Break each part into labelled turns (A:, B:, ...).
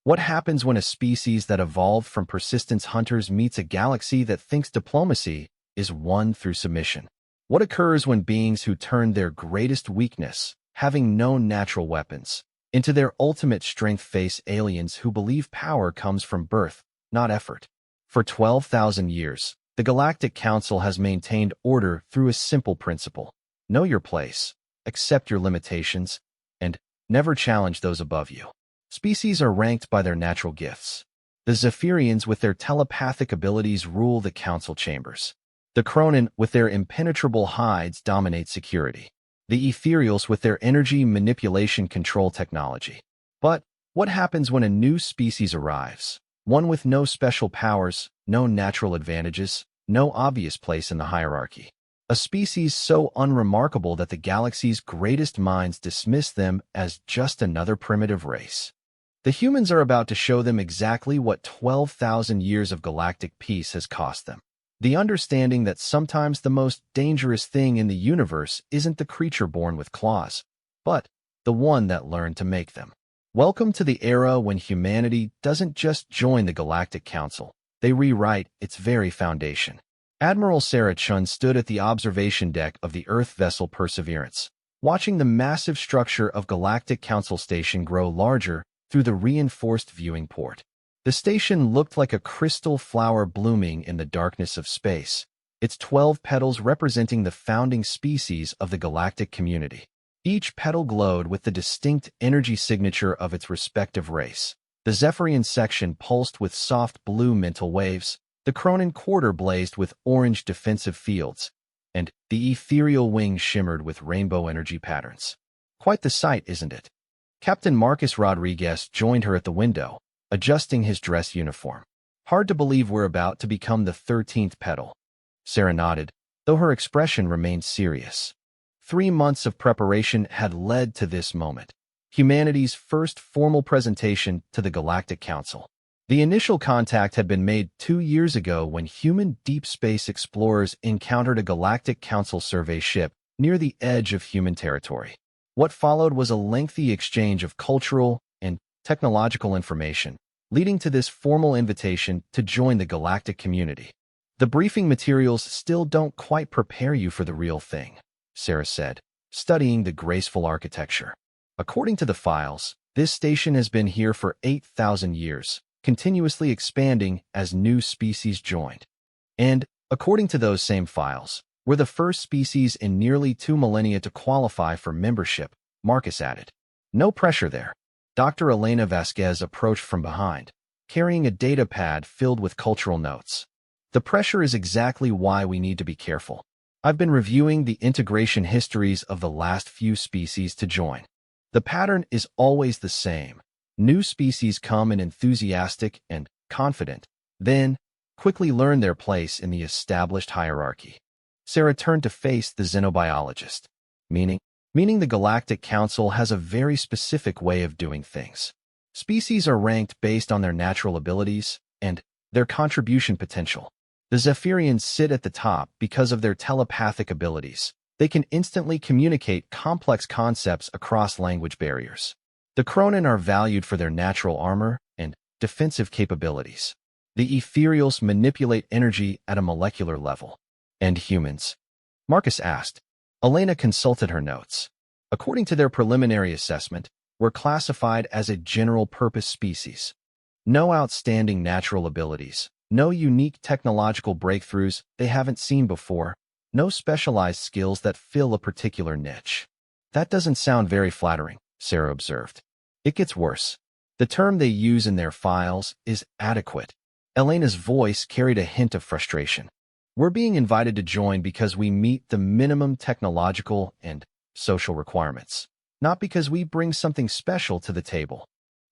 A: What happens when a species that evolved from persistence hunters meets a galaxy that thinks diplomacy is won through submission? What occurs when beings who turned their greatest weakness, having no natural weapons, into their ultimate strength face aliens who believe power comes from birth, not effort? For 12,000 years, the Galactic Council has maintained order through a simple principle: know your place, accept your limitations, and never challenge those above you. Species are ranked by their natural gifts. The Zephyrians with their telepathic abilities rule the council chambers. The Cronin with their impenetrable hides dominate security. The Ethereals with their energy manipulation control technology. But what happens when a new species arrives? One with no special powers, no natural advantages, no obvious place in the hierarchy. A species so unremarkable that the galaxy's greatest minds dismiss them as just another primitive race. The humans are about to show them exactly what 12,000 years of galactic peace has cost them. The understanding that sometimes the most dangerous thing in the universe isn't the creature born with claws, but the one that learned to make them. Welcome to the era when humanity doesn't just join the Galactic Council, they rewrite its very foundation. Admiral Sarah Chun stood at the observation deck of the Earth vessel Perseverance, watching the massive structure of Galactic Council Station grow larger through the reinforced viewing port. The station looked like a crystal flower blooming in the darkness of space, its 12 petals representing the founding species of the galactic community. Each petal glowed with the distinct energy signature of its respective race. The Zephyrian section pulsed with soft blue mental waves, the Cronin quarter blazed with orange defensive fields, and the ethereal wings shimmered with rainbow energy patterns. Quite the sight, isn't it? Captain Marcus Rodriguez joined her at the window, adjusting his dress uniform. Hard to believe we're about to become the 13th petal. Sarah nodded, though her expression remained serious. 3 months of preparation had led to this moment, humanity's first formal presentation to the Galactic Council. The initial contact had been made 2 years ago when human deep space explorers encountered a Galactic Council survey ship near the edge of human territory. What followed was a lengthy exchange of cultural and technological information, leading to this formal invitation to join the galactic community. The briefing materials still don't quite prepare you for the real thing, Sarah said, studying the graceful architecture. According to the files, this station has been here for 8,000 years, continuously expanding as new species joined. And, according to those same files, we're the first species in nearly 2 millennia to qualify for membership, Marcus added. No pressure there. Dr. Elena Vasquez approached from behind, carrying a data pad filled with cultural notes. The pressure is exactly why we need to be careful. I've been reviewing the integration histories of the last few species to join. The pattern is always the same. New species come in enthusiastic and confident, then quickly learn their place in the established hierarchy. Sarah turned to face the xenobiologist. Meaning the Galactic Council has a very specific way of doing things. Species are ranked based on their natural abilities and their contribution potential. The Zephyrians sit at the top because of their telepathic abilities. They can instantly communicate complex concepts across language barriers. The Cronin are valued for their natural armor and defensive capabilities. The Ethereals manipulate energy at a molecular level. And humans? Marcus asked. Elena consulted her notes. According to their preliminary assessment, we're classified as a general-purpose species. No outstanding natural abilities, no unique technological breakthroughs they haven't seen before, no specialized skills that fill a particular niche. That doesn't sound very flattering, Sarah observed. It gets worse. The term they use in their files is adequate. Elena's voice carried a hint of frustration. We're being invited to join because we meet the minimum technological and social requirements, not because we bring something special to the table.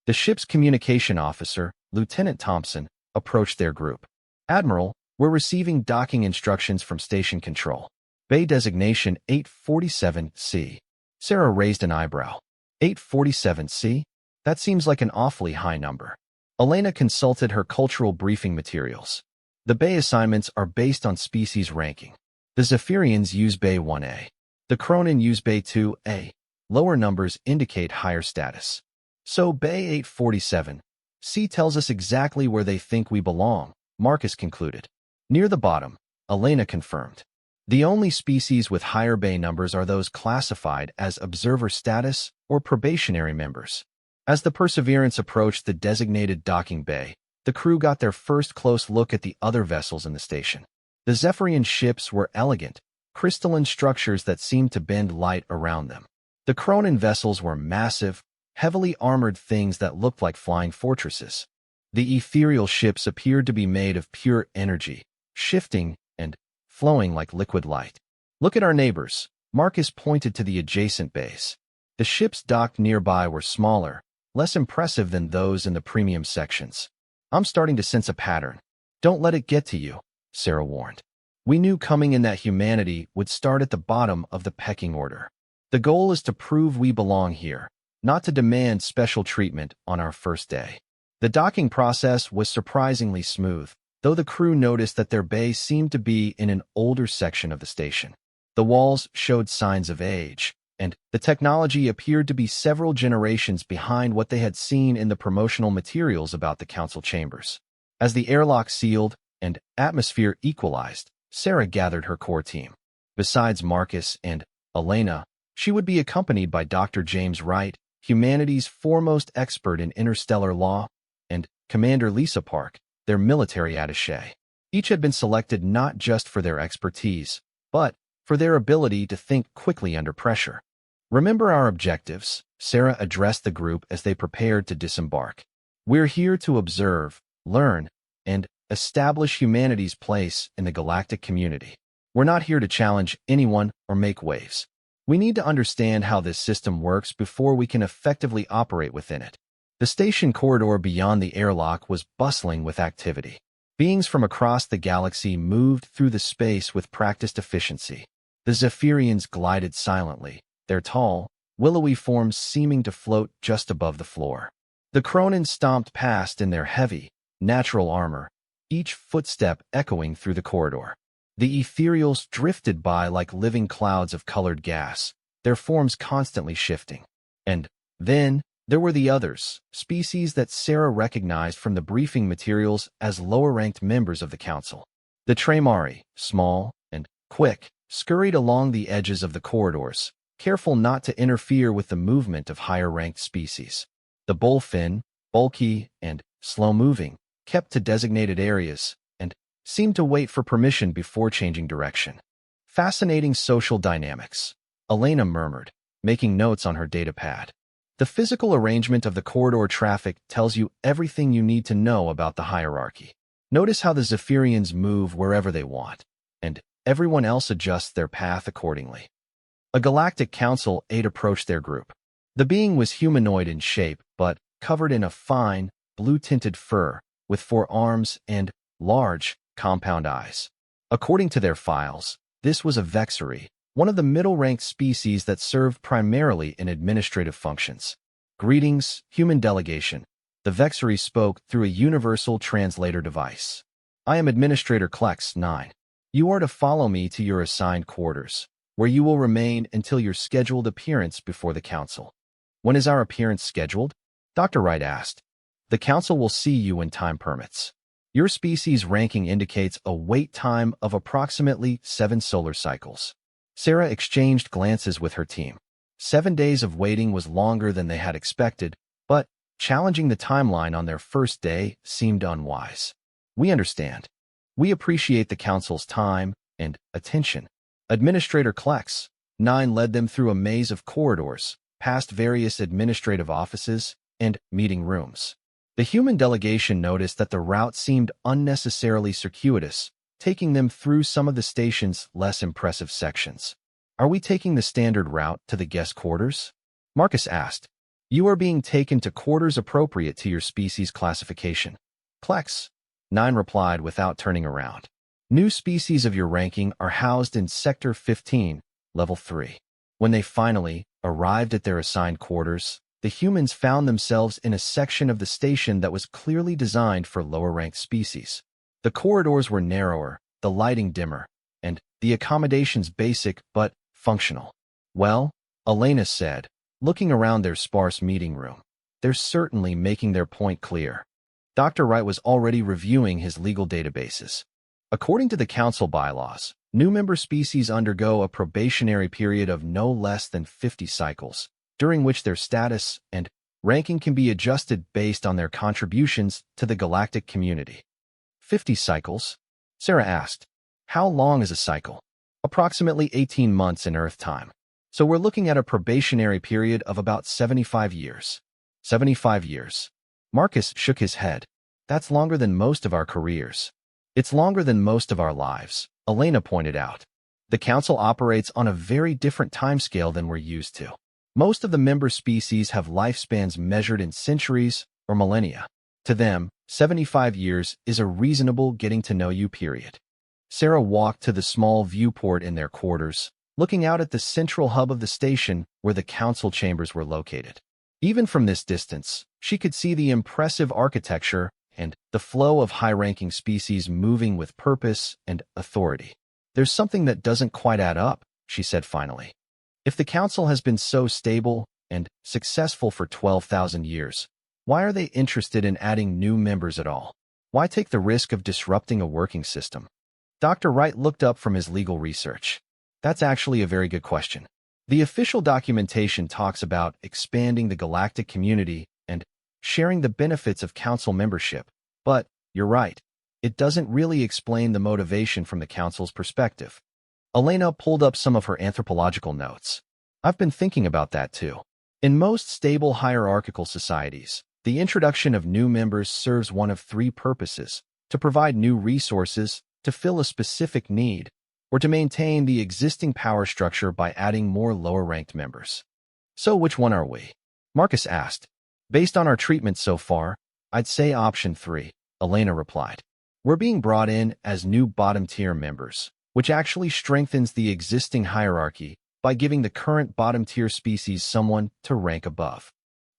A: The ship's communication officer, Lieutenant Thompson, approached their group. Admiral, we're receiving docking instructions from Station Control. Bay designation 847C. Sarah raised an eyebrow. 847C? That seems like an awfully high number. Elena consulted her cultural briefing materials. The Bay assignments are based on species ranking. The Zephyrians use Bay 1A. The Cronin use Bay 2A. Lower numbers indicate higher status. So Bay 847, C tells us exactly where they think we belong, Marcus concluded. Near the bottom, Elena confirmed. The only species with higher bay numbers are those classified as observer status or probationary members. As the Perseverance approached the designated docking bay, the crew got their first close look at the other vessels in the station. The Zephyrian ships were elegant, crystalline structures that seemed to bend light around them. The Cronin vessels were massive, heavily armored things that looked like flying fortresses. The ethereal ships appeared to be made of pure energy, shifting and flowing like liquid light. Look at our neighbors, Marcus pointed to the adjacent bays. The ships docked nearby were smaller, less impressive than those in the premium sections. I'm starting to sense a pattern. Don't let it get to you, Sarah warned. We knew coming in that humanity would start at the bottom of the pecking order. The goal is to prove we belong here, not to demand special treatment on our first day. The docking process was surprisingly smooth, though the crew noticed that their bay seemed to be in an older section of the station. The walls showed signs of age, and the technology appeared to be several generations behind what they had seen in the promotional materials about the council chambers. As the airlock sealed and atmosphere equalized, Sarah gathered her core team. Besides Marcus and Elena, she would be accompanied by Dr. James Wright, humanity's foremost expert in interstellar law, and Commander Lisa Park, their military attaché. Each had been selected not just for their expertise, but for their ability to think quickly under pressure. Remember our objectives, Sarah addressed the group as they prepared to disembark. We're here to observe, learn, and establish humanity's place in the galactic community. We're not here to challenge anyone or make waves. We need to understand how this system works before we can effectively operate within it. The station corridor beyond the airlock was bustling with activity. Beings from across the galaxy moved through the space with practiced efficiency. The Zephyrians glided silently, their tall, willowy forms seeming to float just above the floor. The Cronin stomped past in their heavy, natural armor, each footstep echoing through the corridor. The ethereals drifted by like living clouds of colored gas, their forms constantly shifting. And then there were the others, species that Sarah recognized from the briefing materials as lower-ranked members of the council. The Tremari, small and quick, scurried along the edges of the corridors, careful not to interfere with the movement of higher-ranked species. The Bullfin, bulky and slow-moving, kept to designated areas and seemed to wait for permission before changing direction. Fascinating social dynamics, Elena murmured, making notes on her datapad. The physical arrangement of the corridor traffic tells you everything you need to know about the hierarchy. Notice how the Zephyrians move wherever they want, and everyone else adjusts their path accordingly. A Galactic Council aide approached their group. The being was humanoid in shape, but covered in a fine, blue-tinted fur, with 4 arms and large, compound eyes. According to their files, this was a Vexari, one of the middle-ranked species that served primarily in administrative functions. Greetings, human delegation. The Vexari spoke through a universal translator device. I am Administrator Klex 9. You are to follow me to your assigned quarters, where you will remain until your scheduled appearance before the council. When is our appearance scheduled? Dr. Wright asked. The council will see you when time permits. Your species ranking indicates a wait time of approximately 7 solar cycles. Sarah exchanged glances with her team. 7 days of waiting was longer than they had expected, but challenging the timeline on their first day seemed unwise. We understand. We appreciate the council's time and attention. Administrator Klex 9 led them through a maze of corridors, past various administrative offices and meeting rooms. The human delegation noticed that the route seemed unnecessarily circuitous, taking them through some of the station's less impressive sections. Are we taking the standard route to the guest quarters? Marcus asked. You are being taken to quarters appropriate to your species classification. Klex 9 replied without turning around. New species of your ranking are housed in Sector 15, Level 3. When they finally arrived at their assigned quarters, the humans found themselves in a section of the station that was clearly designed for lower-ranked species. The corridors were narrower, the lighting dimmer, and the accommodations basic but functional. Well, Elena said, looking around their sparse meeting room, they're certainly making their point clear. Dr. Wright was already reviewing his legal databases. According to the Council bylaws, new member species undergo a probationary period of no less than 50 cycles, during which their status and ranking can be adjusted based on their contributions to the galactic community. 50 cycles? Sarah asked. How long is a cycle? Approximately 18 months in Earth time. So we're looking at a probationary period of about 75 years. 75 years. Marcus shook his head. That's longer than most of our careers. It's longer than most of our lives, Elena pointed out. The Council operates on a very different timescale than we're used to. Most of the member species have lifespans measured in centuries or millennia. To them, 75 years is a reasonable getting-to-know-you period. Sarah walked to the small viewport in their quarters, looking out at the central hub of the station where the Council chambers were located. Even from this distance, she could see the impressive architecture and the flow of high-ranking species moving with purpose and authority. There's something that doesn't quite add up, she said finally. If the Council has been so stable and successful for 12,000 years, why are they interested in adding new members at all? Why take the risk of disrupting a working system? Dr. Wright looked up from his legal research. That's actually a very good question. The official documentation talks about expanding the galactic community and sharing the benefits of Council membership. But, you're right, it doesn't really explain the motivation from the Council's perspective. Elena pulled up some of her anthropological notes. I've been thinking about that too. In most stable hierarchical societies, the introduction of new members serves one of three purposes: to provide new resources, to fill a specific need, or to maintain the existing power structure by adding more lower-ranked members. So which one are we? Marcus asked. Based on our treatment so far, I'd say option 3, Elena replied. We're being brought in as new bottom-tier members, which actually strengthens the existing hierarchy by giving the current bottom-tier species someone to rank above.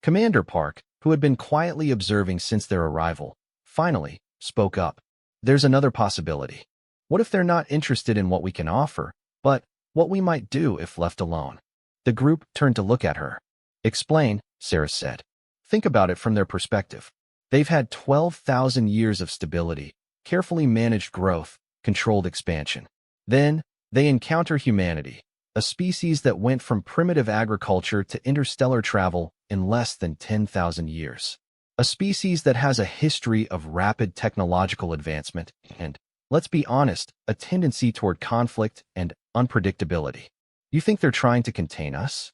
A: Commander Park, who had been quietly observing since their arrival, finally spoke up. There's another possibility. What if they're not interested in what we can offer, but what we might do if left alone? The group turned to look at her. Explain, Sarah said. Think about it from their perspective. They've had 12,000 years of stability, carefully managed growth, controlled expansion. Then, they encounter humanity, a species that went from primitive agriculture to interstellar travel in less than 10,000 years. A species that has a history of rapid technological advancement and, let's be honest, a tendency toward conflict and unpredictability. You think they're trying to contain us?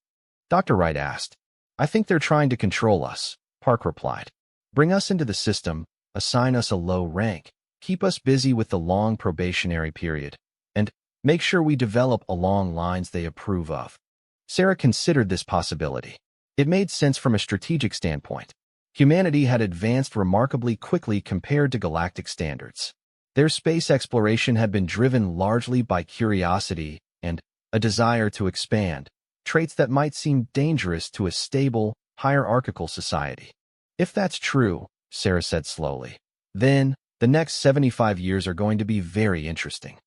A: Dr. Wright asked. I think they're trying to control us, Park replied. Bring us into the system, assign us a low rank, keep us busy with the long probationary period, and make sure we develop along lines they approve of. Sarah considered this possibility. It made sense from a strategic standpoint. Humanity had advanced remarkably quickly compared to galactic standards. Their space exploration had been driven largely by curiosity and a desire to expand, traits that might seem dangerous to a stable, hierarchical society. If that's true, Sarah said slowly, then the next 75 years are going to be very interesting.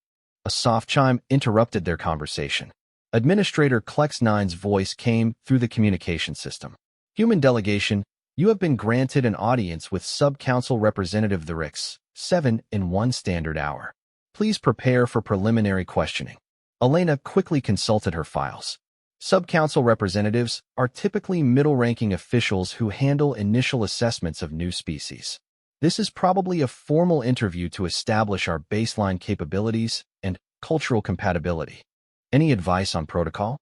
A: A soft chime interrupted their conversation. Administrator Klex9's voice came through the communication system. Human delegation, you have been granted an audience with Sub-Council Representative the Rix, 7 in 1 standard hour. Please prepare for preliminary questioning. Elena quickly consulted her files. Sub-Council representatives are typically middle-ranking officials who handle initial assessments of new species. This is probably a formal interview to establish our baseline capabilities and cultural compatibility. Any advice on protocol?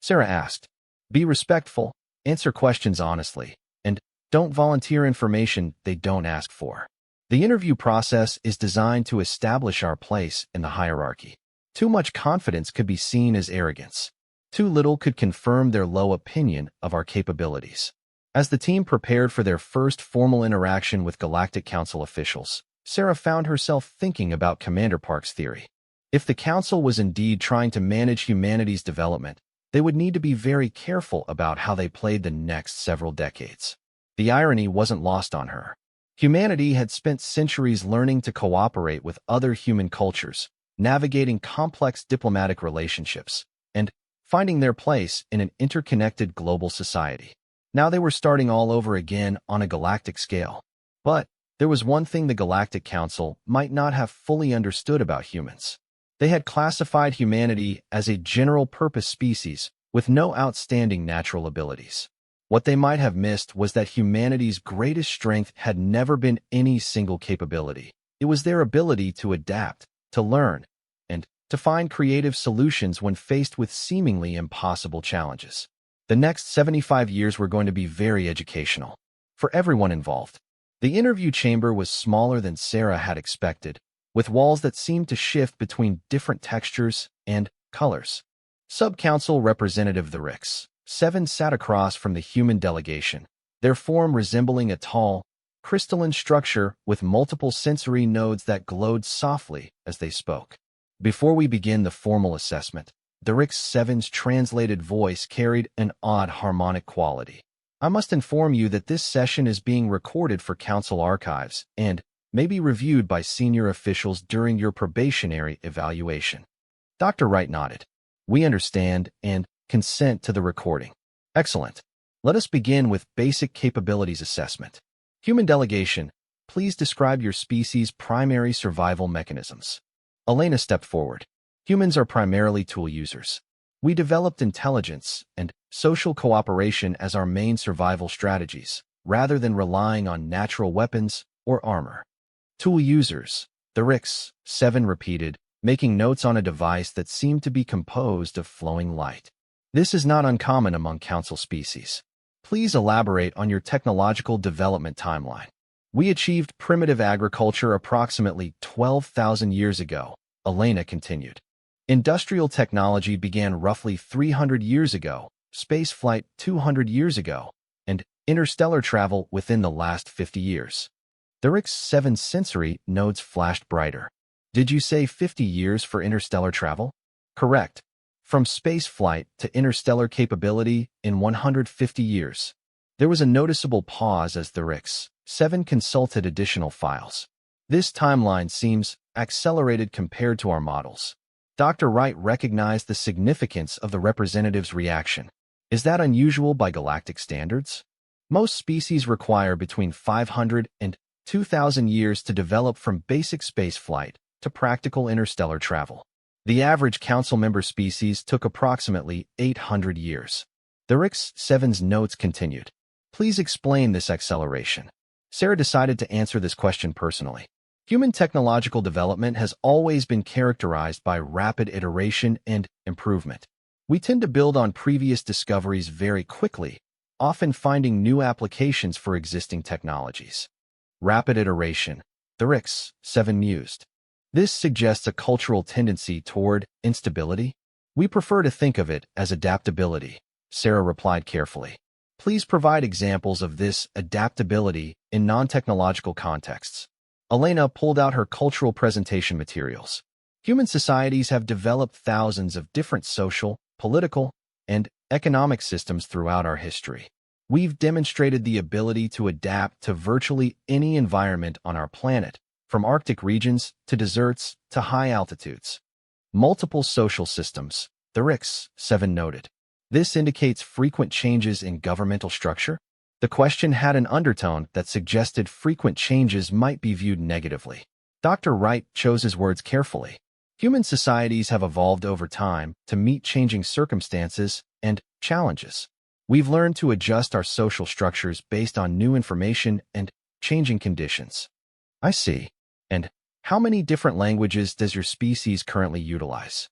A: Sarah asked. Be respectful, answer questions honestly, and don't volunteer information they don't ask for. The interview process is designed to establish our place in the hierarchy. Too much confidence could be seen as arrogance. Too little could confirm their low opinion of our capabilities. As the team prepared for their first formal interaction with Galactic Council officials, Sarah found herself thinking about Commander Park's theory. If the Council was indeed trying to manage humanity's development, they would need to be very careful about how they played the next several decades. The irony wasn't lost on her. Humanity had spent centuries learning to cooperate with other human cultures, navigating complex diplomatic relationships, and finding their place in an interconnected global society. Now they were starting all over again on a galactic scale. But There was one thing the Galactic Council might not have fully understood about humans. They had classified humanity as a general-purpose species with no outstanding natural abilities. What they might have missed was that humanity's greatest strength had never been any single capability. It was their ability to adapt, to learn, and to find creative solutions when faced with seemingly impossible challenges. The next 75 years were going to be very educational for everyone involved. The interview chamber was smaller than Sarah had expected, with walls that seemed to shift between different textures and colors. Sub-Council Representative the Orcs, 7 sat across from the human delegation, their form resembling a tall, crystalline structure with multiple sensory nodes that glowed softly as they spoke. Before we begin the formal assessment, the Orcs 7's translated voice carried an odd harmonic quality. I must inform you that this session is being recorded for Council archives and may be reviewed by senior officials during your probationary evaluation. Dr. Wright nodded. We understand and consent to the recording. Excellent. Let us begin with basic capabilities assessment. Human delegation, please describe your species' primary survival mechanisms. Elena stepped forward. Humans are primarily tool users. We developed intelligence and social cooperation as our main survival strategies, rather than relying on natural weapons or armor. Tool users, the Orcs 7 repeated, making notes on a device that seemed to be composed of flowing light. This is not uncommon among Council species. Please elaborate on your technological development timeline. We achieved primitive agriculture approximately 12,000 years ago, Elena continued. Industrial technology began roughly 300 years ago, spaceflight 200 years ago, and interstellar travel within the last 50 years. The Orcs 7 sensory nodes flashed brighter. Did you say 50 years for interstellar travel? Correct. From spaceflight to interstellar capability in 150 years. There was a noticeable pause as the Orcs 7 consulted additional files. This timeline seems accelerated compared to our models. Dr. Wright recognized the significance of the representative's reaction. Is that unusual by galactic standards? Most species require between 500 and 2,000 years to develop from basic spaceflight to practical interstellar travel. The average Council member species took approximately 800 years. The Orcs 7's notes continued. Please explain this acceleration. Sarah decided to answer this question personally. Human technological development has always been characterized by rapid iteration and improvement. We tend to build on previous discoveries very quickly, often finding new applications for existing technologies. Rapid iteration, the Orcs 7 mused. This suggests a cultural tendency toward instability. We prefer to think of it as adaptability, Sarah replied carefully. Please provide examples of this adaptability in non-technological contexts. Elena pulled out her cultural presentation materials. Human societies have developed thousands of different social, political, and economic systems throughout our history. We've demonstrated the ability to adapt to virtually any environment on our planet, from Arctic regions to deserts to high altitudes. Multiple social systems, the Orcs 7 noted. This indicates frequent changes in governmental structure. The question had an undertone that suggested frequent changes might be viewed negatively. Dr. Wright chose his words carefully. Human societies have evolved over time to meet changing circumstances and challenges. We've learned to adjust our social structures based on new information and changing conditions. I see. And how many different languages does your species currently utilize?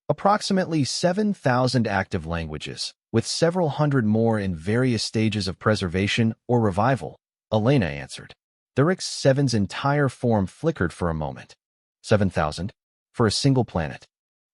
A: Approximately 7,000 active languages, with several hundred more in various stages of preservation or revival, Elena answered. The Orcs 7's entire form flickered for a moment. 7,000? For a single planet.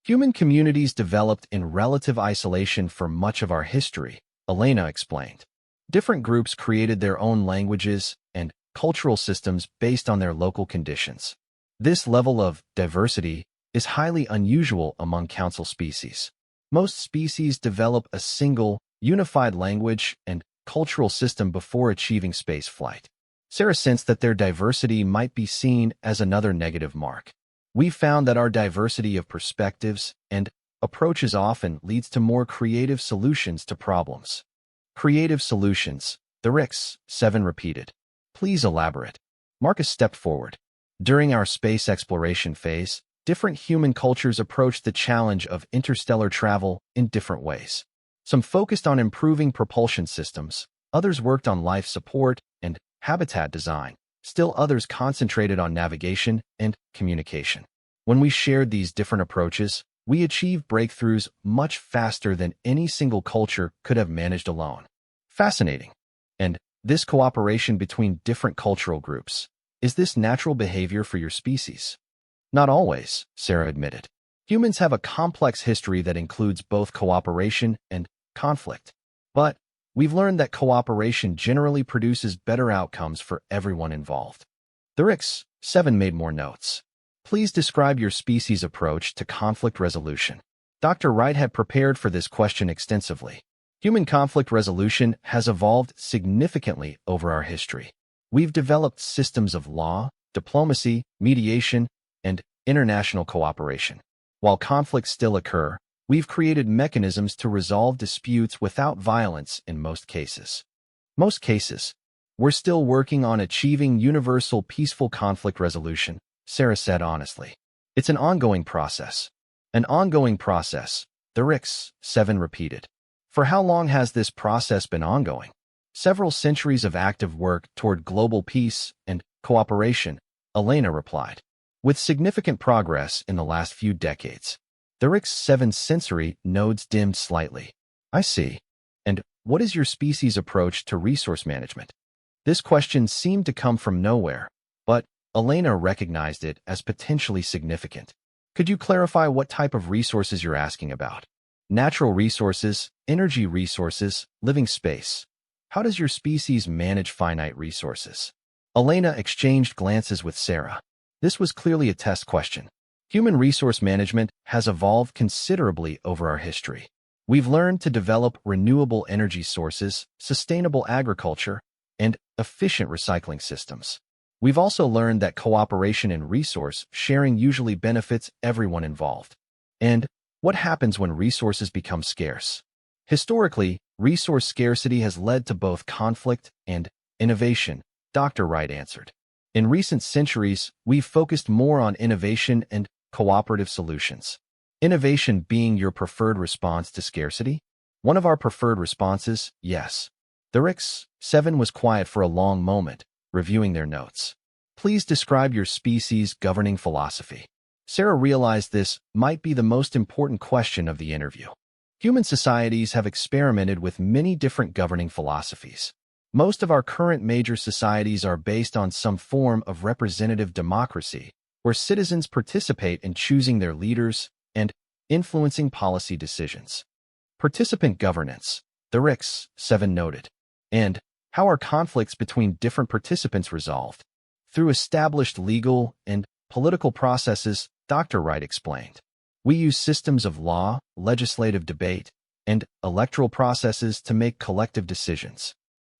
A: Human communities developed in relative isolation for much of our history, Elena explained. Different groups created their own languages and cultural systems based on their local conditions. This level of diversity is highly unusual among Council species. Most species develop a single, unified language and cultural system before achieving spaceflight. Sarah sensed that their diversity might be seen as another negative mark. We found that our diversity of perspectives and approaches often leads to more creative solutions to problems. Creative solutions, the Orcs 7 repeated. Please elaborate. Marcus stepped forward. During our space exploration phase, different human cultures approached the challenge of interstellar travel in different ways. Some focused on improving propulsion systems, others worked on life support and habitat design. Still others concentrated on navigation and communication. When we shared these different approaches, we achieved breakthroughs much faster than any single culture could have managed alone. Fascinating. And this cooperation between different cultural groups, is this natural behavior for your species? Not always, Sarah admitted. Humans have a complex history that includes both cooperation and conflict. But we've learned that cooperation generally produces better outcomes for everyone involved. The HFY made more notes. Please describe your species' approach to conflict resolution. Dr. Wright had prepared for this question extensively. Human conflict resolution has evolved significantly over our history. We've developed systems of law, diplomacy, mediation, and international cooperation. While conflicts still occur, we've created mechanisms to resolve disputes without violence in most cases. We're still working on achieving universal peaceful conflict resolution, Sarah said honestly. It's an ongoing process. An ongoing process, the HFY repeated. For how long has this process been ongoing? Several centuries of active work toward global peace and cooperation, Elena replied. With significant progress in the last few decades. The HFY's sensory nodes dimmed slightly. I see. And what is your species' approach to resource management? This question seemed to come from nowhere, but Elena recognized it as potentially significant. Could you clarify what type of resources you're asking about? Natural resources, energy resources, living space. How does your species manage finite resources? Elena exchanged glances with Sarah. This was clearly a test question. Human resource management has evolved considerably over our history. We've learned to develop renewable energy sources, sustainable agriculture, and efficient recycling systems. We've also learned that cooperation and resource sharing usually benefits everyone involved. And what happens when resources become scarce? Historically, resource scarcity has led to both conflict and innovation, Dr. Wright answered. In recent centuries, we've focused more on innovation and cooperative solutions. Innovation being your preferred response to scarcity? One of our preferred responses, yes. The HFY was quiet for a long moment, reviewing their notes. Please describe your species' governing philosophy. Sarah realized this might be the most important question of the interview. Human societies have experimented with many different governing philosophies. Most of our current major societies are based on some form of representative democracy, where citizens participate in choosing their leaders and influencing policy decisions. Participant governance, the HFY noted. And how are conflicts between different participants resolved? Through established legal and political processes, Dr. Wright explained. We use systems of law, legislative debate, and electoral processes to make collective decisions.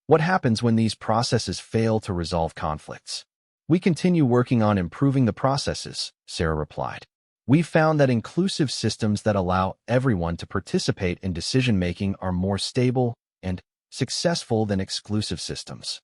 A: What happens when these processes fail to resolve conflicts? We continue working on improving the processes, Sarah replied. We've found that inclusive systems that allow everyone to participate in decision-making are more stable and successful than exclusive systems.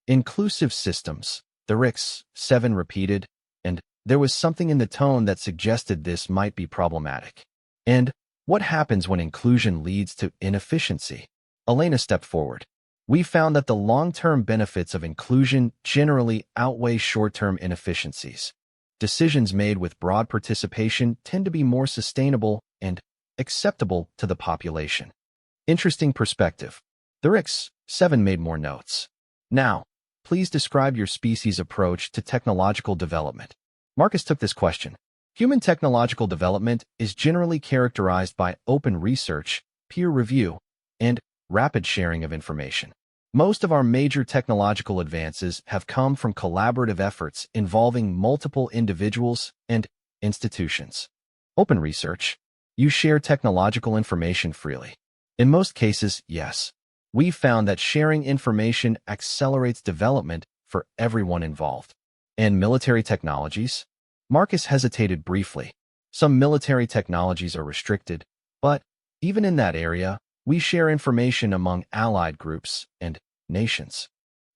A: Inclusive systems, the HFY repeated, and there was something in the tone that suggested this might be problematic. And what happens when inclusion leads to inefficiency? Elena stepped forward. We found that the long-term benefits of inclusion generally outweigh short-term inefficiencies. Decisions made with broad participation tend to be more sustainable and acceptable to the population. Interesting perspective. The HFY made more notes. Now, please describe your species' approach to technological development. Marcus took this question. Human technological development is generally characterized by open research, peer review, and rapid sharing of information. Most of our major technological advances have come from collaborative efforts involving multiple individuals and institutions. Open research. You share technological information freely. In most cases, yes. We've found that sharing information accelerates development for everyone involved. And military technologies? Marcus hesitated briefly. Some military technologies are restricted, but even in that area, we share information among allied groups and nations.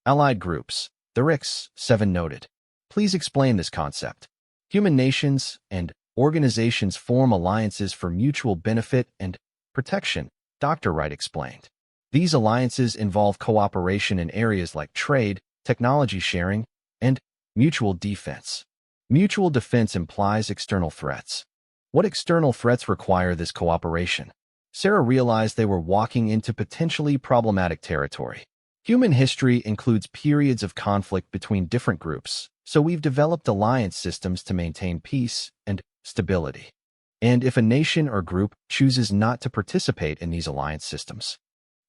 A: Allied groups, The RIX-7 noted. Please explain this concept. Human nations and organizations form alliances for mutual benefit and protection, Dr. Wright explained. These alliances involve cooperation in areas like trade, technology sharing, and mutual defense. Mutual defense implies external threats. What external threats require this cooperation? Sarah realized they were walking into potentially problematic territory. Human history includes periods of conflict between different groups, so we've developed alliance systems to maintain peace and stability. And if a nation or group chooses not to participate in these alliance systems,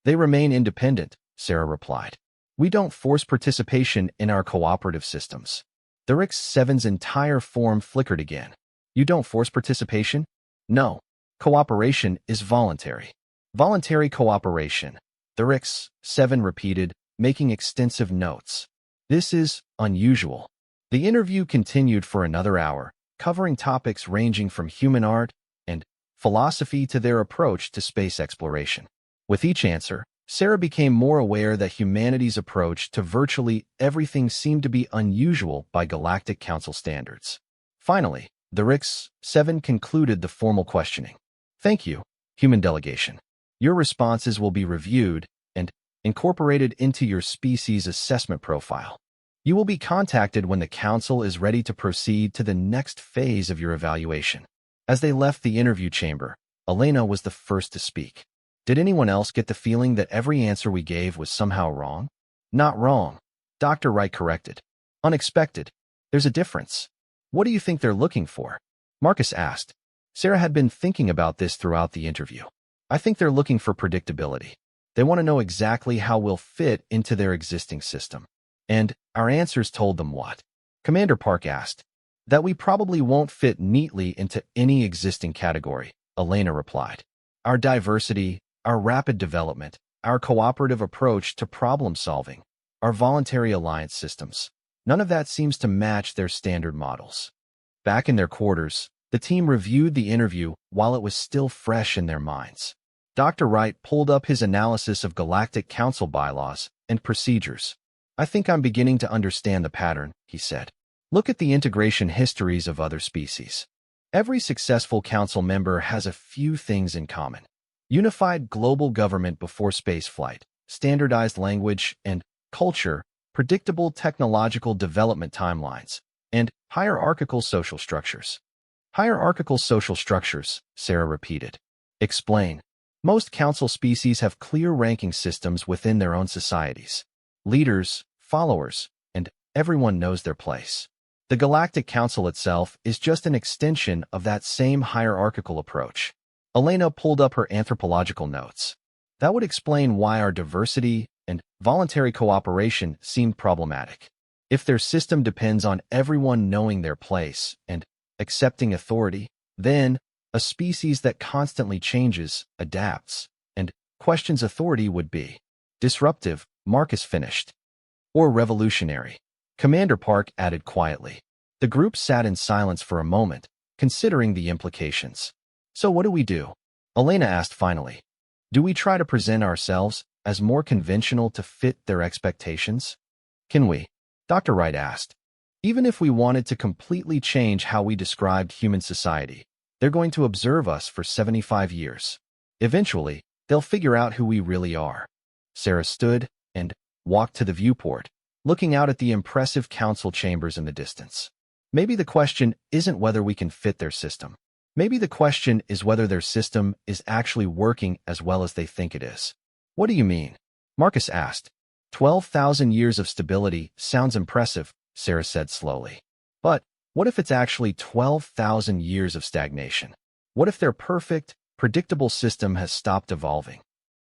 A: they remain independent, Sarah replied. We don't force participation in our cooperative systems. The RIX-7's entire form flickered again. You don't force participation? No. Cooperation is voluntary. Voluntary cooperation, the RIX-7 repeated, making extensive notes. This is unusual. The interview continued for another hour, covering topics ranging from human art and philosophy to their approach to space exploration. With each answer, Sarah became more aware that humanity's approach to virtually everything seemed to be unusual by Galactic Council standards. Finally, the RIX-7 concluded the formal questioning. Thank you, human delegation. Your responses will be reviewed and incorporated into your species assessment profile. You will be contacted when the Council is ready to proceed to the next phase of your evaluation. As they left the interview chamber, Elena was the first to speak. Did anyone else get the feeling that every answer we gave was somehow wrong? Not wrong. Dr. Wright corrected. Unexpected. There's a difference. What do you think they're looking for? Marcus asked. Sarah had been thinking about this throughout the interview. I think they're looking for predictability. They want to know exactly how we'll fit into their existing system. And our answers told them what? Commander Park asked. That we probably won't fit neatly into any existing category, Elena replied. Our diversity, our rapid development, our cooperative approach to problem solving, our voluntary alliance systems, none of that seems to match their standard models. Back in their quarters, the team reviewed the interview while it was still fresh in their minds. Dr. Wright pulled up his analysis of Galactic Council bylaws and procedures. I think I'm beginning to understand the pattern, he said. Look at the integration histories of other species. Every successful council member has a few things in common. Unified global government before spaceflight, standardized language and culture, predictable technological development timelines, and hierarchical social structures. Hierarchical social structures, Sarah repeated. Explain. Most council species have clear ranking systems within their own societies. Leaders, followers, and everyone knows their place. The Galactic Council itself is just an extension of that same hierarchical approach. Elena pulled up her anthropological notes. That would explain why our diversity and voluntary cooperation seemed problematic. If their system depends on everyone knowing their place and accepting authority, then a species that constantly changes, adapts, and questions authority would be disruptive, Marcus finished, or revolutionary. Commander Park added quietly. The group sat in silence for a moment, considering the implications. So what do we do? Elena asked finally. Do we try to present ourselves as more conventional to fit their expectations? Can we? Dr. Wright asked. Even if we wanted to completely change how we described human society, they're going to observe us for 75 years. Eventually, they'll figure out who we really are. Sarah stood and walked to the viewport, looking out at the impressive council chambers in the distance. Maybe the question isn't whether we can fit their system. Maybe the question is whether their system is actually working as well as they think it is. What do you mean? Marcus asked. 12,000 years of stability sounds impressive, Sarah said slowly. But what if it's actually 12,000 years of stagnation? What if their perfect, predictable system has stopped evolving?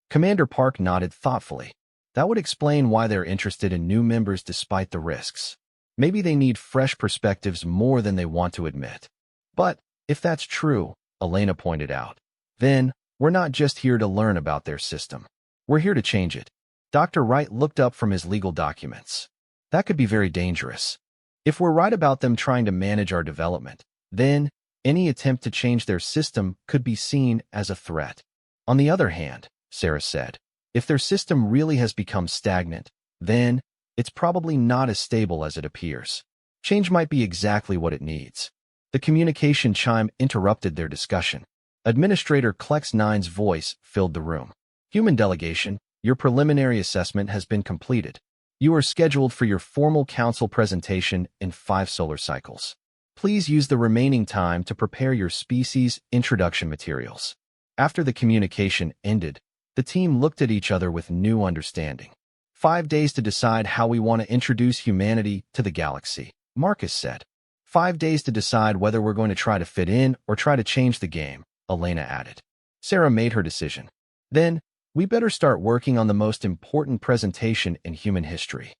A: Commander Park nodded thoughtfully. That would explain why they're interested in new members despite the risks. Maybe they need fresh perspectives more than they want to admit. But if that's true, Elena pointed out, then we're not just here to learn about their system. We're here to change it. Dr. Wright looked up from his legal documents. That could be very dangerous. If we're right about them trying to manage our development, then any attempt to change their system could be seen as a threat. On the other hand, Sarah said, if their system really has become stagnant, then it's probably not as stable as it appears. Change might be exactly what it needs. The communication chime interrupted their discussion. Administrator Klex Nine's voice filled the room. Human delegation, your preliminary assessment has been completed. You are scheduled for your formal council presentation in 5 solar cycles. Please use the remaining time to prepare your species introduction materials. After the communication ended, the team looked at each other with new understanding. 5 days to decide how we want to introduce humanity to the galaxy, Marcus said. 5 days to decide whether we're going to try to fit in or try to change the game, Elena added. Sarah made her decision. Then, we better start working on the most important presentation in human history.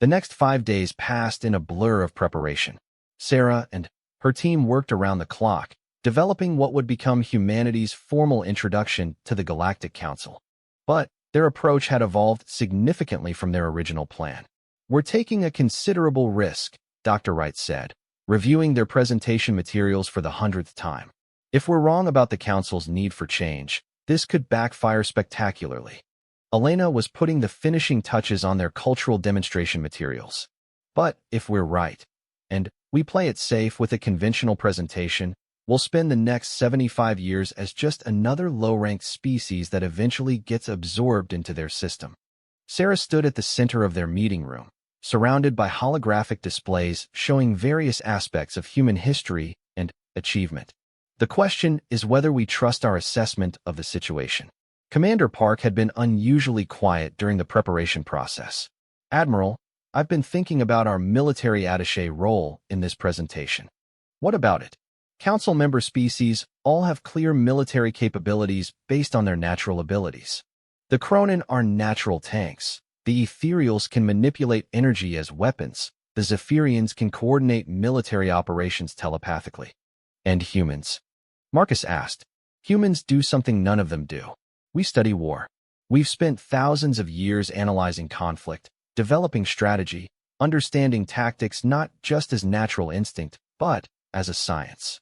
A: The next 5 days passed in a blur of preparation. Sarah and her team worked around the clock, developing what would become humanity's formal introduction to the Galactic Council. But their approach had evolved significantly from their original plan. We're taking a considerable risk, Dr. Wright said, reviewing their presentation materials for the 100th time. If we're wrong about the Council's need for change, this could backfire spectacularly. Elena was putting the finishing touches on their cultural demonstration materials. But if we're right, and we play it safe with a conventional presentation, we'll spend the next 75 years as just another low-ranked species that eventually gets absorbed into their system. Sarah stood at the center of their meeting room, surrounded by holographic displays showing various aspects of human history and achievement. The question is whether we trust our assessment of the situation. Commander Park had been unusually quiet during the preparation process. Admiral, I've been thinking about our military attaché role in this presentation. What about it? Council member species all have clear military capabilities based on their natural abilities. The Cronin are natural tanks. The Ethereals can manipulate energy as weapons. The Zephyrians can coordinate military operations telepathically. And humans? Marcus asked. Humans do something none of them do. We study war. We've spent thousands of years analyzing conflict, developing strategy, understanding tactics not just as natural instinct, but as a science.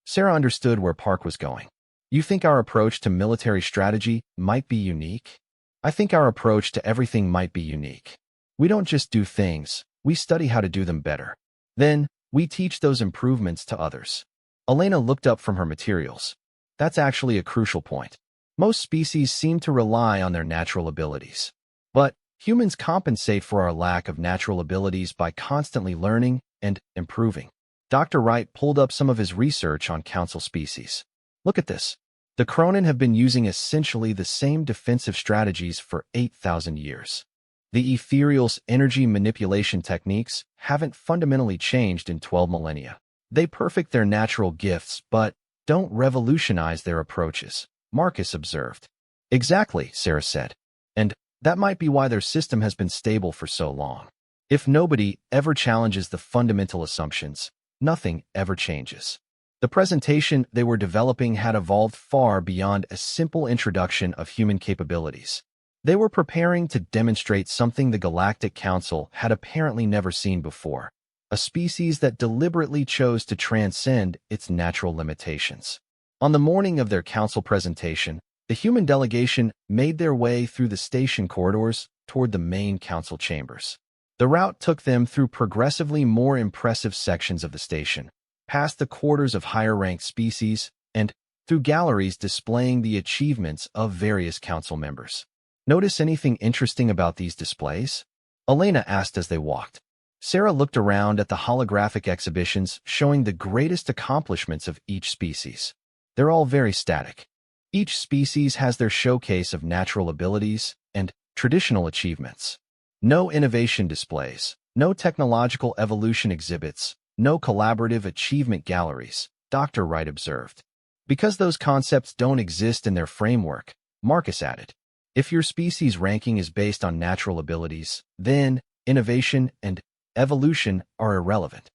A: Sarah understood where Park was going. You think our approach to military strategy might be unique? I think our approach to everything might be unique. We don't just do things, we study how to do them better. Then, we teach those improvements to others. Elena looked up from her materials. That's actually a crucial point. Most species seem to rely on their natural abilities. But humans compensate for our lack of natural abilities by constantly learning and improving. Dr. Wright pulled up some of his research on council species. Look at this. The Cronin have been using essentially the same defensive strategies for 8,000 years. The Ethereal's energy manipulation techniques haven't fundamentally changed in 12 millennia. They perfect their natural gifts, but don't revolutionize their approaches, Marcus observed. Exactly, Sarah said. And that might be why their system has been stable for so long. If nobody ever challenges the fundamental assumptions, nothing ever changes. The presentation they were developing had evolved far beyond a simple introduction of human capabilities. They were preparing to demonstrate something the Galactic Council had apparently never seen before, a species that deliberately chose to transcend its natural limitations. On the morning of their council presentation, the human delegation made their way through the station corridors toward the main council chambers. The route took them through progressively more impressive sections of the station, past the quarters of higher-ranked species, and through galleries displaying the achievements of various council members. Notice anything interesting about these displays? Elena asked as they walked. Sarah looked around at the holographic exhibitions showing the greatest accomplishments of each species. They're all very static. Each species has their showcase of natural abilities and traditional achievements. No innovation displays, no technological evolution exhibits, no collaborative achievement galleries, Dr. Wright observed. Because those concepts don't exist in their framework, Marcus added. If your species ranking is based on natural abilities, then innovation and evolution are irrelevant.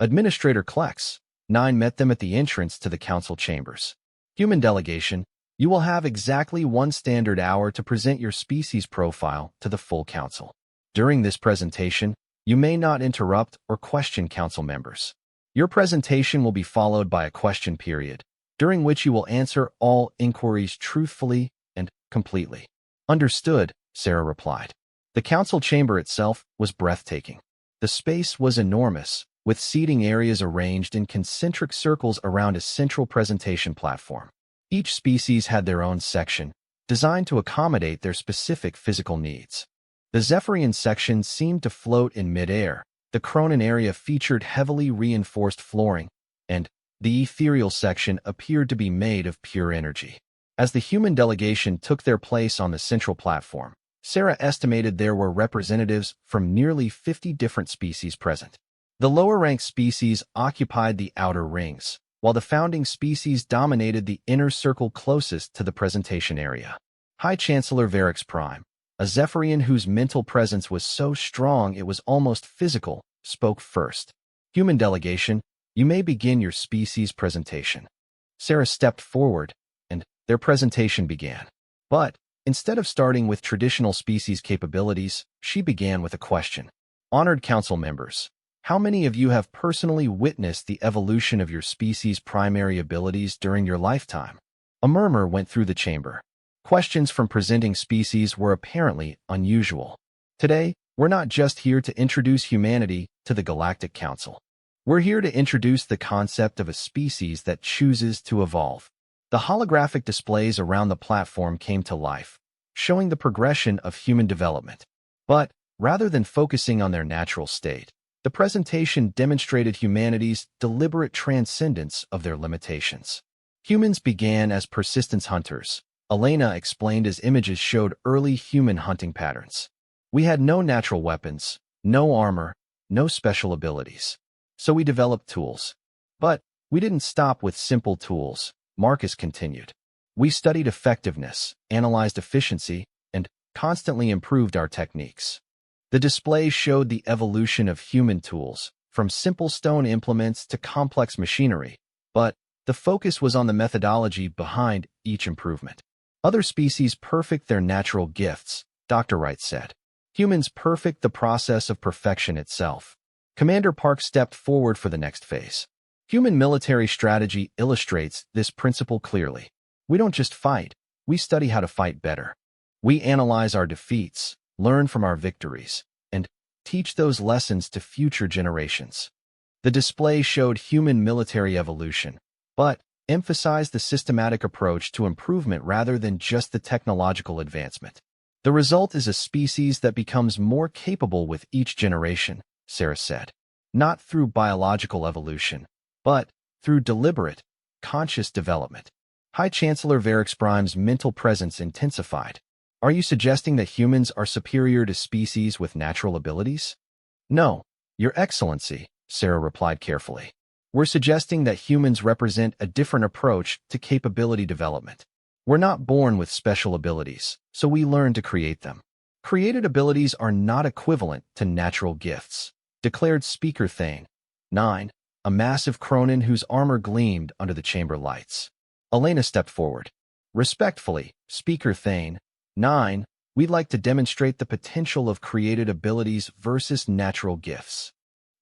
A: Administrator Klex 9 met them at the entrance to the council chambers. Human delegation, you will have exactly 1 standard hour to present your species profile to the full council. During this presentation, you may not interrupt or question council members. Your presentation will be followed by a question period, during which you will answer all inquiries truthfully and completely. Understood, Sarah replied. The council chamber itself was breathtaking. The space was enormous, with seating areas arranged in concentric circles around a central presentation platform. Each species had their own section, designed to accommodate their specific physical needs. The Zephyrian section seemed to float in midair, the Cronin area featured heavily reinforced flooring, and the ethereal section appeared to be made of pure energy. As the human delegation took their place on the central platform, Sarah estimated there were representatives from nearly 50 different species present. The lower-ranked species occupied the outer rings, while the founding species dominated the inner circle closest to the presentation area. High Chancellor Varix Prime, a Zephyrian whose mental presence was so strong it was almost physical, spoke first. Human delegation, you may begin your species presentation. Sarah stepped forward, and their presentation began. But instead of starting with traditional species capabilities, she began with a question. Honored council members, how many of you have personally witnessed the evolution of your species' primary abilities during your lifetime? A murmur went through the chamber. Questions from presenting species were apparently unusual. Today, we're not just here to introduce humanity to the Galactic Council. We're here to introduce the concept of a species that chooses to evolve. The holographic displays around the platform came to life, showing the progression of human development. But rather than focusing on their natural state, the presentation demonstrated humanity's deliberate transcendence of their limitations. Humans began as persistence hunters. Elena explained as images showed early human hunting patterns. We had no natural weapons, no armor, no special abilities. So we developed tools. But we didn't stop with simple tools, Marcus continued. We studied effectiveness, analyzed efficiency, and constantly improved our techniques. The display showed the evolution of human tools, from simple stone implements to complex machinery, but the focus was on the methodology behind each improvement. Other species perfect their natural gifts, Dr. Wright said. Humans perfect the process of perfection itself. Commander Park stepped forward for the next phase. Human military strategy illustrates this principle clearly. We don't just fight, we study how to fight better. We analyze our defeats, learn from our victories, and teach those lessons to future generations. The display showed human military evolution, but emphasized the systematic approach to improvement rather than just the technological advancement. The result is a species that becomes more capable with each generation, Sarah said. Not through biological evolution, but through deliberate, conscious development. High Chancellor Varix Prime's mental presence intensified. Are you suggesting that humans are superior to species with natural abilities? No, Your Excellency, Sarah replied carefully. We're suggesting that humans represent a different approach to capability development. We're not born with special abilities, so we learn to create them. Created abilities are not equivalent to natural gifts, declared Speaker Thane. 9. A massive Cronin whose armor gleamed under the chamber lights. Elena stepped forward. Respectfully, Speaker Thane. 9. We'd like to demonstrate the potential of created abilities versus natural gifts.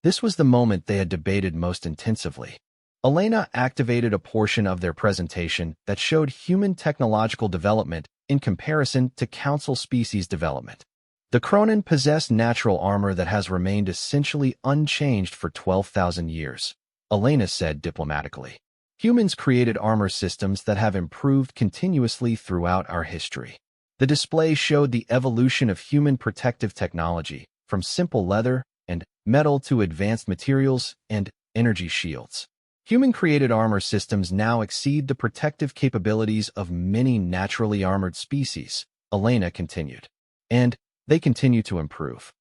A: This was the moment they had debated most intensively. Elena activated a portion of their presentation that showed human technological development in comparison to council species development. The Cronin possess natural armor that has remained essentially unchanged for 12,000 years, Elena said diplomatically. Humans created armor systems that have improved continuously throughout our history. The display showed the evolution of human protective technology, from simple leather and metal to advanced materials and energy shields. Human-created armor systems now exceed the protective capabilities of many naturally armored species, Elena continued. And they continue to improve.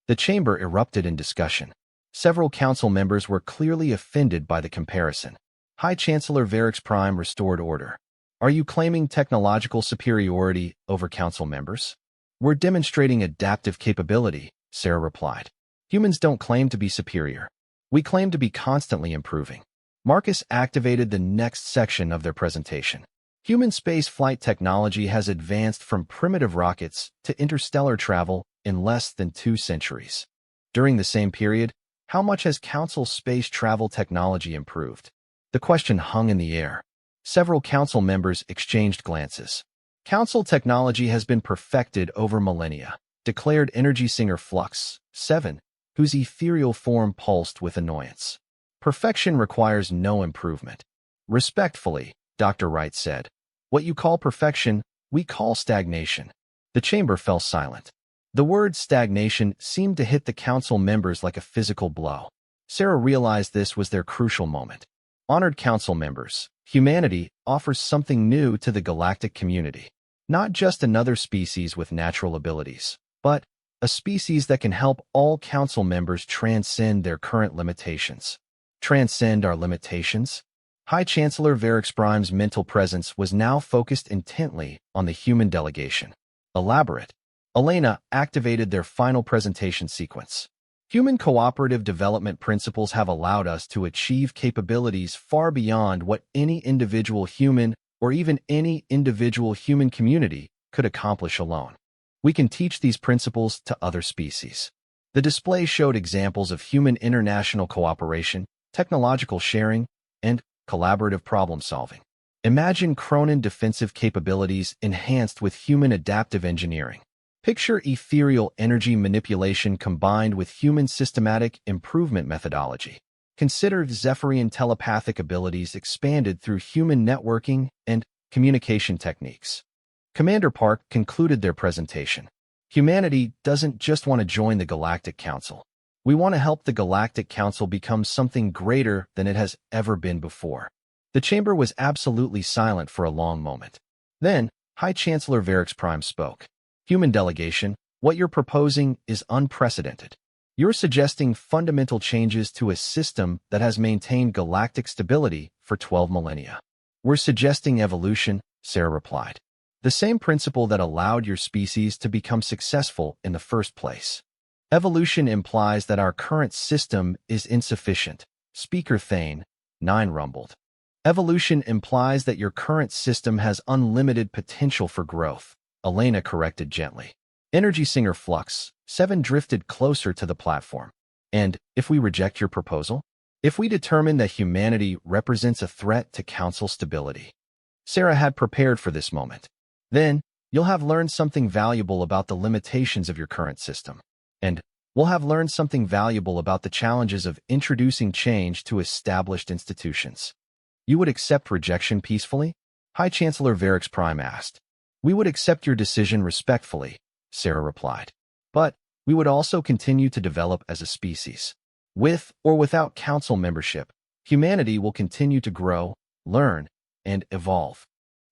A: The chamber erupted in discussion. Several council members were clearly offended by the comparison. High Chancellor Varix Prime restored order. Are you claiming technological superiority over council members? We're demonstrating adaptive capability, Sarah replied. Humans don't claim to be superior. We claim to be constantly improving. Marcus activated the next section of their presentation. Human space flight technology has advanced from primitive rockets to interstellar travel in less than 2 centuries. During the same period, how much has Council space travel technology improved? The question hung in the air. Several council members exchanged glances. Council technology has been perfected over millennia, declared energy singer Flux, 7, whose ethereal form pulsed with annoyance. Perfection requires no improvement. Respectfully, Dr. Wright said. What you call perfection, we call stagnation. The chamber fell silent. The word stagnation seemed to hit the council members like a physical blow. Sarah realized this was their crucial moment. Honored council members, humanity offers something new to the galactic community. Not just another species with natural abilities, but a species that can help all council members transcend their current limitations. Transcend our limitations? High Chancellor Varix Prime's mental presence was now focused intently on the human delegation. Elaborate. Elena activated their final presentation sequence. Human cooperative development principles have allowed us to achieve capabilities far beyond what any individual human or even any individual human community could accomplish alone. We can teach these principles to other species. The display showed examples of human international cooperation, technological sharing, and collaborative problem-solving. Imagine Cronin defensive capabilities enhanced with human adaptive engineering. Picture ethereal energy manipulation combined with human systematic improvement methodology. Consider Zephyrian telepathic abilities expanded through human networking and communication techniques. Commander Park concluded their presentation. Humanity doesn't just want to join the Galactic Council. We want to help the Galactic Council become something greater than it has ever been before. The chamber was absolutely silent for a long moment. Then, High Chancellor Varix Prime spoke. Human delegation, what you're proposing is unprecedented. You're suggesting fundamental changes to a system that has maintained galactic stability for 12 millennia. We're suggesting evolution, Sarah replied. The same principle that allowed your species to become successful in the first place. Evolution implies that our current system is insufficient, Speaker Thane, 9 rumbled. Evolution implies that your current system has unlimited potential for growth, Elena corrected gently. Energy Singer Flux, 7 drifted closer to the platform. And if we reject your proposal? If we determine that humanity represents a threat to council stability? Sarah had prepared for this moment. Then, you'll have learned something valuable about the limitations of your current system. And we'll have learned something valuable about the challenges of introducing change to established institutions. You would accept rejection peacefully? High Chancellor Varix Prime asked. We would accept your decision respectfully, Sarah replied. But we would also continue to develop as a species. With or without council membership, humanity will continue to grow, learn, and evolve.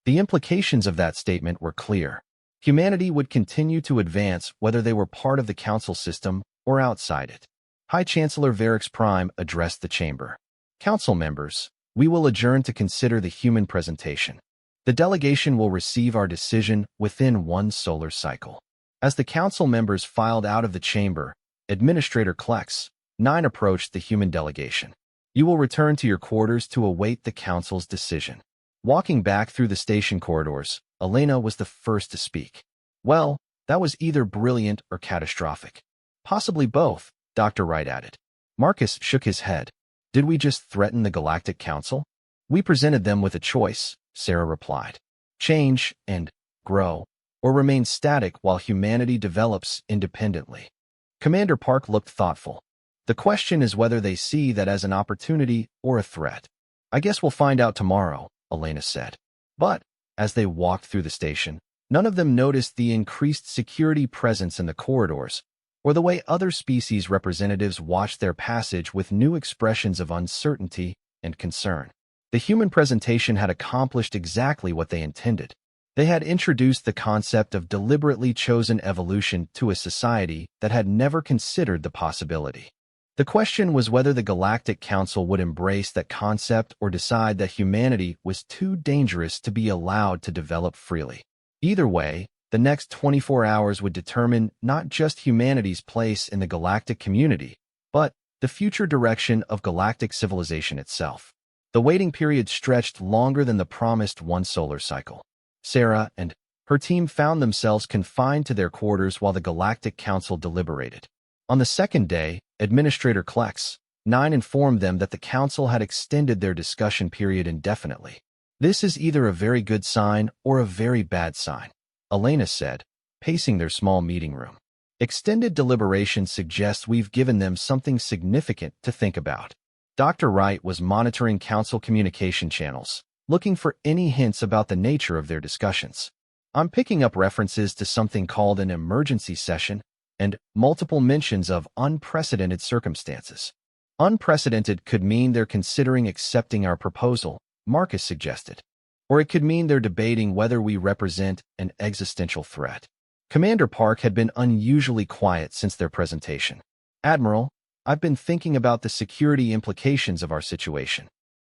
A: The implications of that statement were clear. Humanity would continue to advance whether they were part of the council system or outside it. High Chancellor Varix Prime addressed the chamber. Council members, we will adjourn to consider the human presentation. The delegation will receive our decision within 1 solar cycle. As the council members filed out of the chamber, Administrator Klex, 9 approached the human delegation. You will return to your quarters to await the council's decision. Walking back through the station corridors, Elena was the first to speak. Well, that was either brilliant or catastrophic. Possibly both, Dr. Wright added. Marcus shook his head. Did we just threaten the Galactic Council? We presented them with a choice, Sarah replied. Change and grow, or remain static while humanity develops independently. Commander Park looked thoughtful. The question is whether they see that as an opportunity or a threat. I guess we'll find out tomorrow, Elena said. But, as they walked through the station, none of them noticed the increased security presence in the corridors, or the way other species representatives watched their passage with new expressions of uncertainty and concern. The human presentation had accomplished exactly what they intended. They had introduced the concept of deliberately chosen evolution to a society that had never considered the possibility. The question was whether the Galactic Council would embrace that concept or decide that humanity was too dangerous to be allowed to develop freely. Either way, the next 24 hours would determine not just humanity's place in the galactic community, but the future direction of galactic civilization itself. The waiting period stretched longer than the promised 1 solar cycle. Sarah and her team found themselves confined to their quarters while the Galactic Council deliberated. On the second day, Administrator Klex, 9 informed them that the Council had extended their discussion period indefinitely. This is either a very good sign or a very bad sign, Elena said, pacing their small meeting room. Extended deliberation suggests we've given them something significant to think about. Dr. Wright was monitoring council communication channels, looking for any hints about the nature of their discussions. I'm picking up references to something called an emergency session and multiple mentions of unprecedented circumstances. Unprecedented could mean they're considering accepting our proposal, Marcus suggested. Or it could mean they're debating whether we represent an existential threat. Commander Park had been unusually quiet since their presentation. Admiral, I've been thinking about the security implications of our situation.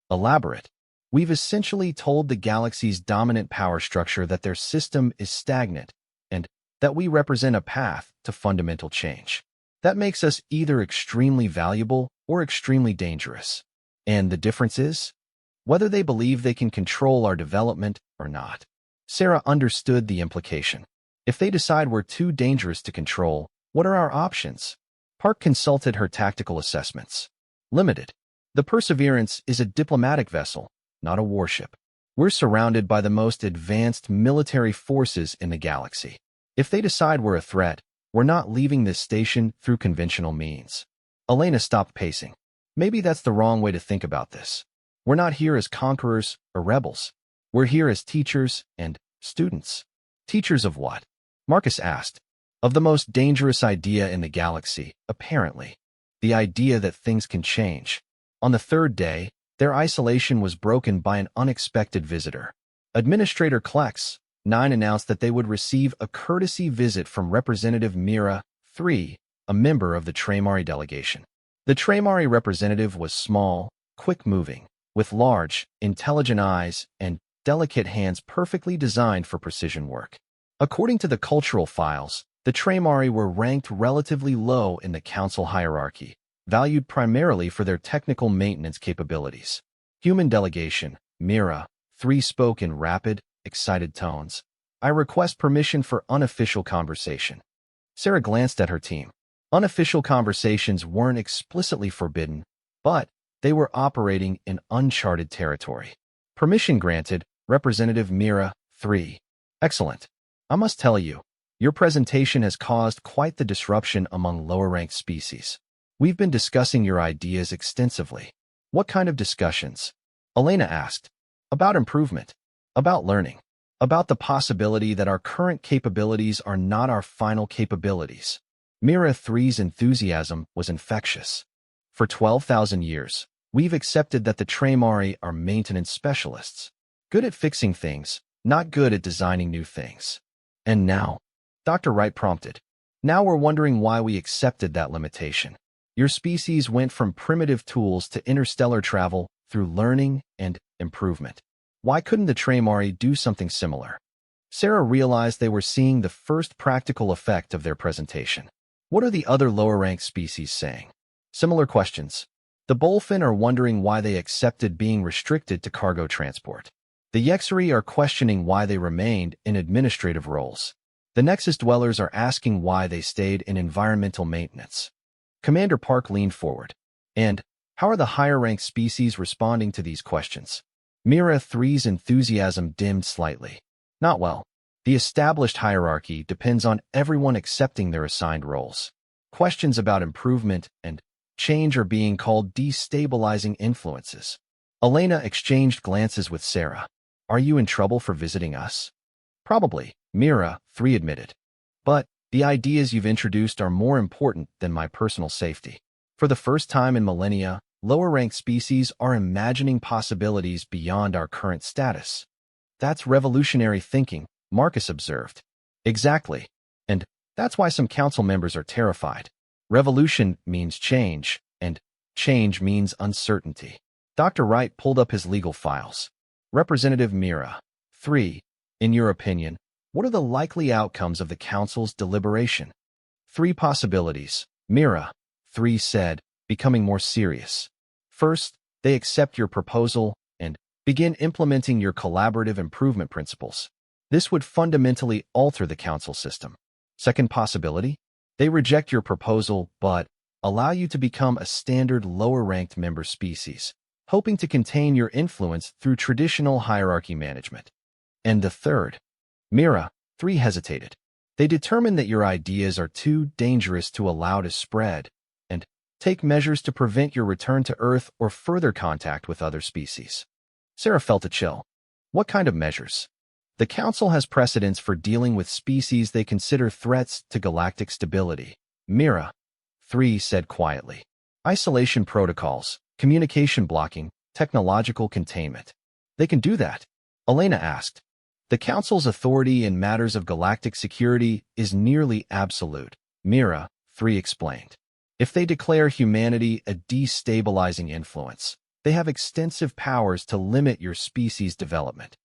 A: Elaborate. We've essentially told the galaxy's dominant power structure that their system is stagnant and that we represent a path to fundamental change. That makes us either extremely valuable or extremely dangerous. And the difference is whether they believe they can control our development or not. Sarah understood the implication. If they decide we're too dangerous to control, what are our options? Park consulted her tactical assessments. Limited. The Perseverance is a diplomatic vessel, not a warship. We're surrounded by the most advanced military forces in the galaxy. If they decide we're a threat, we're not leaving this station through conventional means. Elena stopped pacing. Maybe that's the wrong way to think about this. We're not here as conquerors or rebels. We're here as teachers and students. Teachers of what? Marcus asked. Of the most dangerous idea in the galaxy, apparently. The idea that things can change. On the third day, their isolation was broken by an unexpected visitor. Administrator Klex, 9 announced that they would receive a courtesy visit from Representative Mira, 3, a member of the Tremari delegation. The Tremari representative was small, quick-moving, with large, intelligent eyes and delicate hands perfectly designed for precision work. According to the cultural files, the Tremari were ranked relatively low in the council hierarchy, valued primarily for their technical maintenance capabilities. Human delegation, Mira, 3 spoke in rapid, excited tones. I request permission for unofficial conversation. Sarah glanced at her team. Unofficial conversations weren't explicitly forbidden, but they were operating in uncharted territory. Permission granted, Representative Mira, 3. Excellent. I must tell you, your presentation has caused quite the disruption among lower-ranked species. We've been discussing your ideas extensively. What kind of discussions? Elena asked. About improvement. About learning. About the possibility that our current capabilities are not our final capabilities. Mira 3's enthusiasm was infectious. For 12,000 years, we've accepted that the Tremari are maintenance specialists. Good at fixing things, not good at designing new things. And now, Dr. Wright prompted. Now we're wondering why we accepted that limitation. Your species went from primitive tools to interstellar travel through learning and improvement. Why couldn't the Tremari do something similar? Sarah realized they were seeing the first practical effect of their presentation. What are the other lower-ranked species saying? Similar questions. The Bolfin are wondering why they accepted being restricted to cargo transport. The Yexari are questioning why they remained in administrative roles. The Nexus dwellers are asking why they stayed in environmental maintenance. Commander Park leaned forward. And how are the higher-ranked species responding to these questions? Mira 3's enthusiasm dimmed slightly. Not well. The established hierarchy depends on everyone accepting their assigned roles. Questions about improvement and change are being called destabilizing influences. Elena exchanged glances with Sarah. Are you in trouble for visiting us? Probably, Mira 3 admitted. But the ideas you've introduced are more important than my personal safety. For the first time in millennia, lower-ranked species are imagining possibilities beyond our current status. That's revolutionary thinking, Marcus observed. Exactly. And that's why some council members are terrified. Revolution means change, and change means uncertainty. Dr. Wright pulled up his legal files. Representative Mira, 3. In your opinion, what are the likely outcomes of the council's deliberation? 3 possibilities, Mira, 3 said, becoming more serious. First, they accept your proposal and begin implementing your collaborative improvement principles. This would fundamentally alter the council system. Second possibility, they reject your proposal but allow you to become a standard lower-ranked member species, hoping to contain your influence through traditional hierarchy management. And the third, Mira, 3 hesitated. They determine that your ideas are too dangerous to allow to spread, and take measures to prevent your return to Earth or further contact with other species. Sarah felt a chill. What kind of measures? The Council has precedents for dealing with species they consider threats to galactic stability. Mira, 3 said quietly. Isolation protocols, communication blocking, technological containment. They can do that? Elena asked. The Council's authority in matters of galactic security is nearly absolute, Mira, 3 explained. If they declare humanity a destabilizing influence, they have extensive powers to limit your species' development.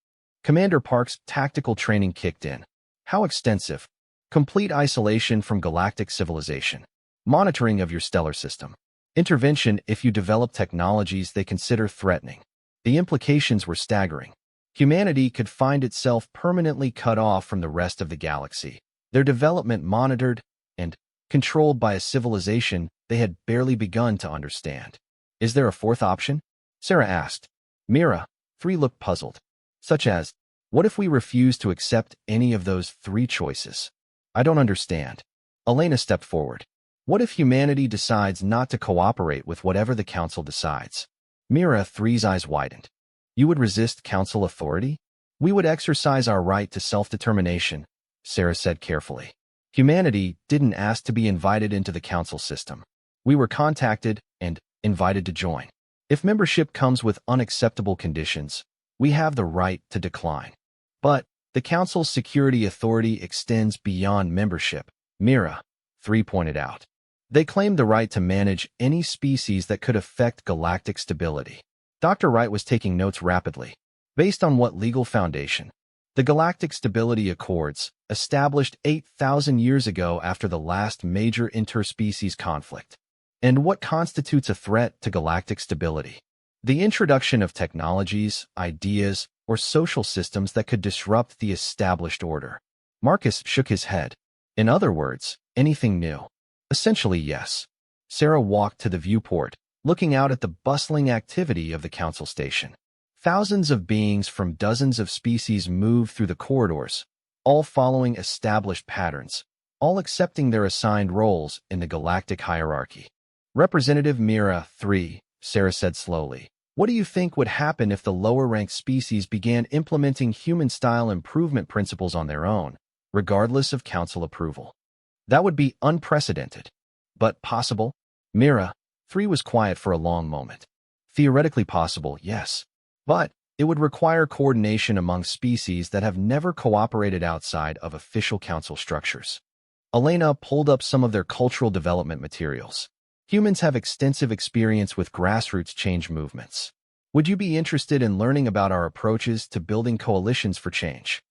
A: Commander Park's tactical training kicked in. How extensive? Complete isolation from galactic civilization. Monitoring of your stellar system. Intervention if you develop technologies they consider threatening. The implications were staggering. Humanity could find itself permanently cut off from the rest of the galaxy, their development monitored and controlled by a civilization they had barely begun to understand. Is there a fourth option? Sarah asked. Mira, 3 looked puzzled. Such as, what if we refuse to accept any of those 3 choices? I don't understand. Elena stepped forward. What if humanity decides not to cooperate with whatever the Council decides? Mira, 3's eyes widened. You would resist Council authority? We would exercise our right to self-determination, Sarah said carefully. Humanity didn't ask to be invited into the Council system. We were contacted and invited to join. If membership comes with unacceptable conditions, we have the right to decline. But the Council's security authority extends beyond membership, Mira, 3 pointed out. They claim the right to manage any species that could affect galactic stability. Dr. Wright was taking notes rapidly. Based on what legal foundation? The Galactic Stability Accords, established 8,000 years ago after the last major interspecies conflict. And what constitutes a threat to galactic stability? The introduction of technologies, ideas, or social systems that could disrupt the established order. Marcus shook his head. In other words, anything new. Essentially, yes. Sarah walked to the viewport, looking out at the bustling activity of the Council station. Thousands of beings from dozens of species moved through the corridors, all following established patterns, all accepting their assigned roles in the galactic hierarchy. Representative Mira, 3, Sarah said slowly. What do you think would happen if the lower-ranked species began implementing human-style improvement principles on their own, regardless of Council approval? That would be unprecedented. But possible? Mira, 3 was quiet for a long moment. Theoretically possible, yes. But it would require coordination among species that have never cooperated outside of official Council structures. Elena pulled up some of their cultural development materials. Humans have extensive experience with grassroots change movements. Would you be interested in learning about our approaches to building coalitions for change?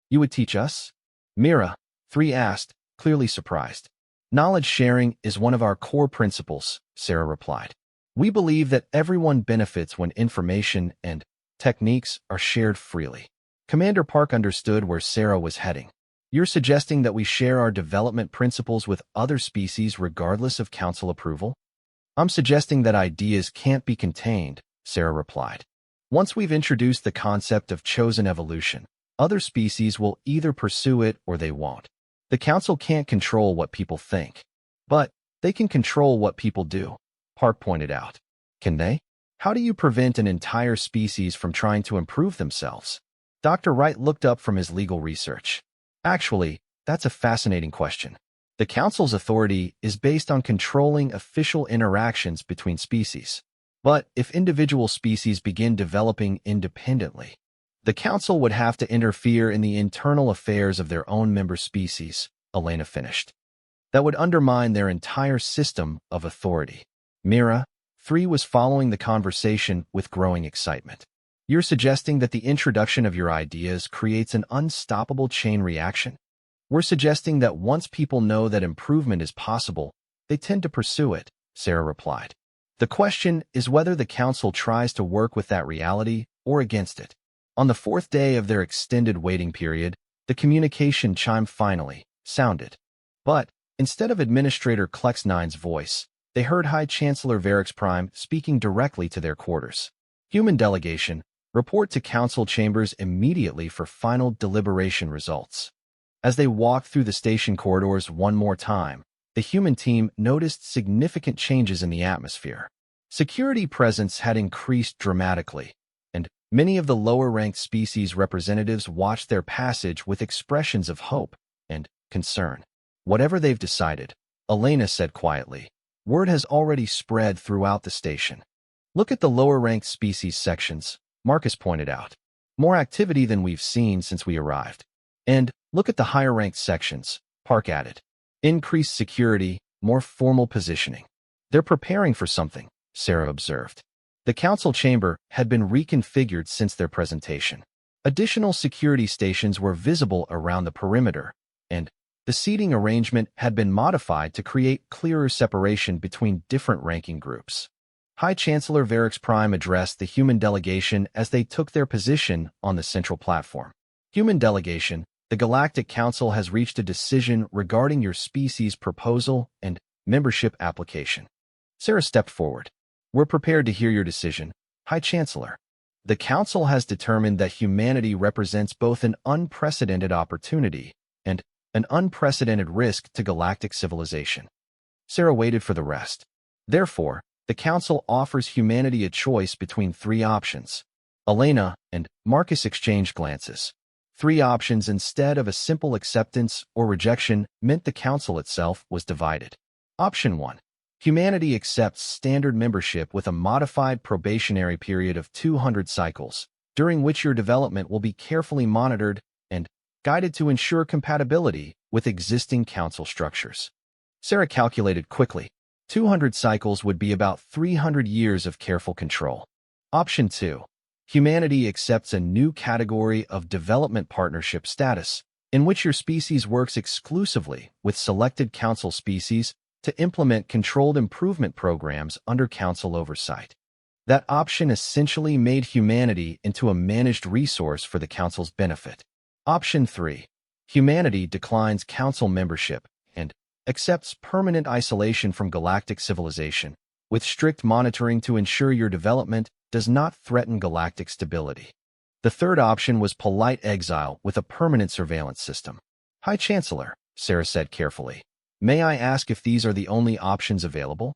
A: You would teach us? Mira, 3 asked, clearly surprised. Knowledge sharing is one of our core principles, Sarah replied. We believe that everyone benefits when information and techniques are shared freely. Commander Park understood where Sarah was heading. You're suggesting that we share our development principles with other species regardless of Council approval? I'm suggesting that ideas can't be contained, Sarah replied. Once we've introduced the concept of chosen evolution, other species will either pursue it or they won't. The Council can't control what people think, but they can control what people do, Park pointed out. Can they? How do you prevent an entire species from trying to improve themselves? Dr. Wright looked up from his legal research. Actually, that's a fascinating question. The Council's authority is based on controlling official interactions between species. But if individual species begin developing independently, the Council would have to interfere in the internal affairs of their own member species, Elena finished. That would undermine their entire system of authority. Mira, 3 was following the conversation with growing excitement. You're suggesting that the introduction of your ideas creates an unstoppable chain reaction? We're suggesting that once people know that improvement is possible, they tend to pursue it, Sarah replied. The question is whether the Council tries to work with that reality or against it. On the 4th day of their extended waiting period, the communication chime finally sounded. But instead of Administrator Klexnine's voice, they heard High Chancellor Varix Prime speaking directly to their quarters. Human delegation, report to Council chambers immediately for final deliberation results. As they walked through the station corridors one more time, the human team noticed significant changes in the atmosphere. Security presence had increased dramatically, and many of the lower-ranked species representatives watched their passage with expressions of hope and concern. Whatever they've decided, Elena said quietly, word has already spread throughout the station. Look at the lower-ranked species sections, Marcus pointed out. More activity than we've seen since we arrived. And look at the higher-ranked sections, Park added. Increased security, more formal positioning. They're preparing for something, Sarah observed. The council chamber had been reconfigured since their presentation. Additional security stations were visible around the perimeter, and the seating arrangement had been modified to create clearer separation between different ranking groups. High Chancellor Varix Prime addressed the human delegation as they took their position on the central platform. Human delegation, the Galactic Council has reached a decision regarding your species proposal and membership application. Sarah stepped forward. We're prepared to hear your decision, High Chancellor. The Council has determined that humanity represents both an unprecedented opportunity and an unprecedented risk to galactic civilization. Sarah waited for the rest. Therefore, the Council offers humanity a choice between three options. Elena and Marcus exchanged glances. Three options instead of a simple acceptance or rejection meant the Council itself was divided. Option 1. Humanity accepts standard membership with a modified probationary period of 200 cycles, during which your development will be carefully monitored and guided to ensure compatibility with existing council structures. Sarah calculated quickly. 200 cycles would be about 300 years of careful control. Option 2. Humanity accepts a new category of development partnership status, in which your species works exclusively with selected council species to implement controlled improvement programs under council oversight. That option essentially made humanity into a managed resource for the council's benefit. Option 3. Humanity declines council membership and accepts permanent isolation from galactic civilization, with strict monitoring to ensure your development does not threaten galactic stability. The third option was polite exile with a permanent surveillance system. High Chancellor, Sarah said carefully, may I ask if these are the only options available?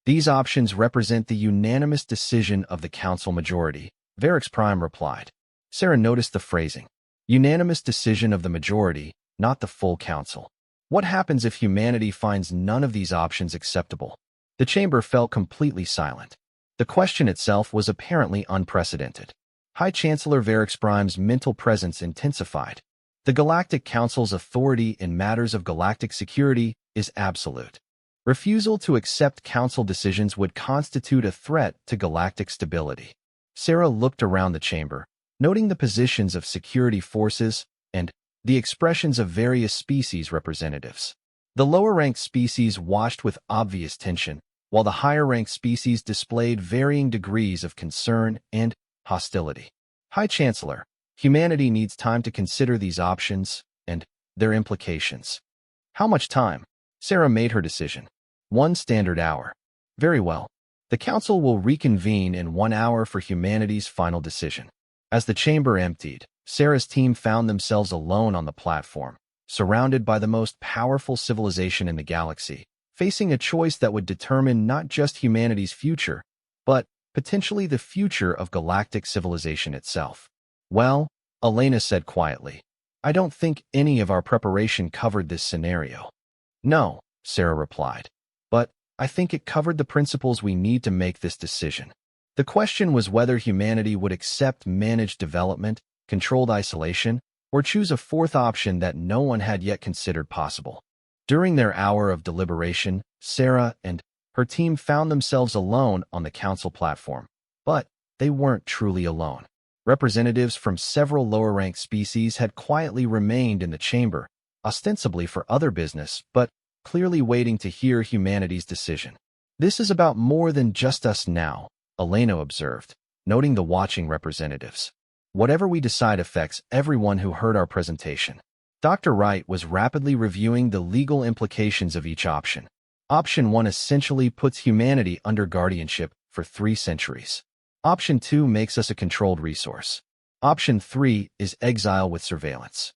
A: These options represent the unanimous decision of the council majority, Varix Prime replied. Sarah noticed the phrasing. Unanimous decision of the majority, not the full council. What happens if humanity finds none of these options acceptable? The chamber felt completely silent. The question itself was apparently unprecedented. High Chancellor Varix Prime's mental presence intensified. The Galactic Council's authority in matters of galactic security is absolute. Refusal to accept council decisions would constitute a threat to galactic stability. Sarah looked around the chamber, noting the positions of security forces and the expressions of various species representatives. The lower-ranked species watched with obvious tension, while the higher-ranked species displayed varying degrees of concern and hostility. High Chancellor, humanity needs time to consider these options and their implications. How much time? Sarah made her decision. 1 standard hour. Very well. The Council will reconvene in 1 hour for humanity's final decision. As the chamber emptied, Sarah's team found themselves alone on the platform, surrounded by the most powerful civilization in the galaxy, facing a choice that would determine not just humanity's future, but potentially the future of galactic civilization itself. Well, Elena said quietly, I don't think any of our preparation covered this scenario. No, Sarah replied, but I think it covered the principles we need to make this decision. The question was whether humanity would accept managed development, controlled isolation, or choose a fourth option that no one had yet considered possible. During their hour of deliberation, Sarah and her team found themselves alone on the council platform, but they weren't truly alone. Representatives from several lower-ranked species had quietly remained in the chamber, ostensibly for other business, but clearly waiting to hear humanity's decision. This is about more than just us now, Elena observed, noting the watching representatives. Whatever we decide affects everyone who heard our presentation. Dr. Wright was rapidly reviewing the legal implications of each option. Option 1 essentially puts humanity under guardianship for 3 centuries. Option 2 makes us a controlled resource. Option 3 is exile with surveillance.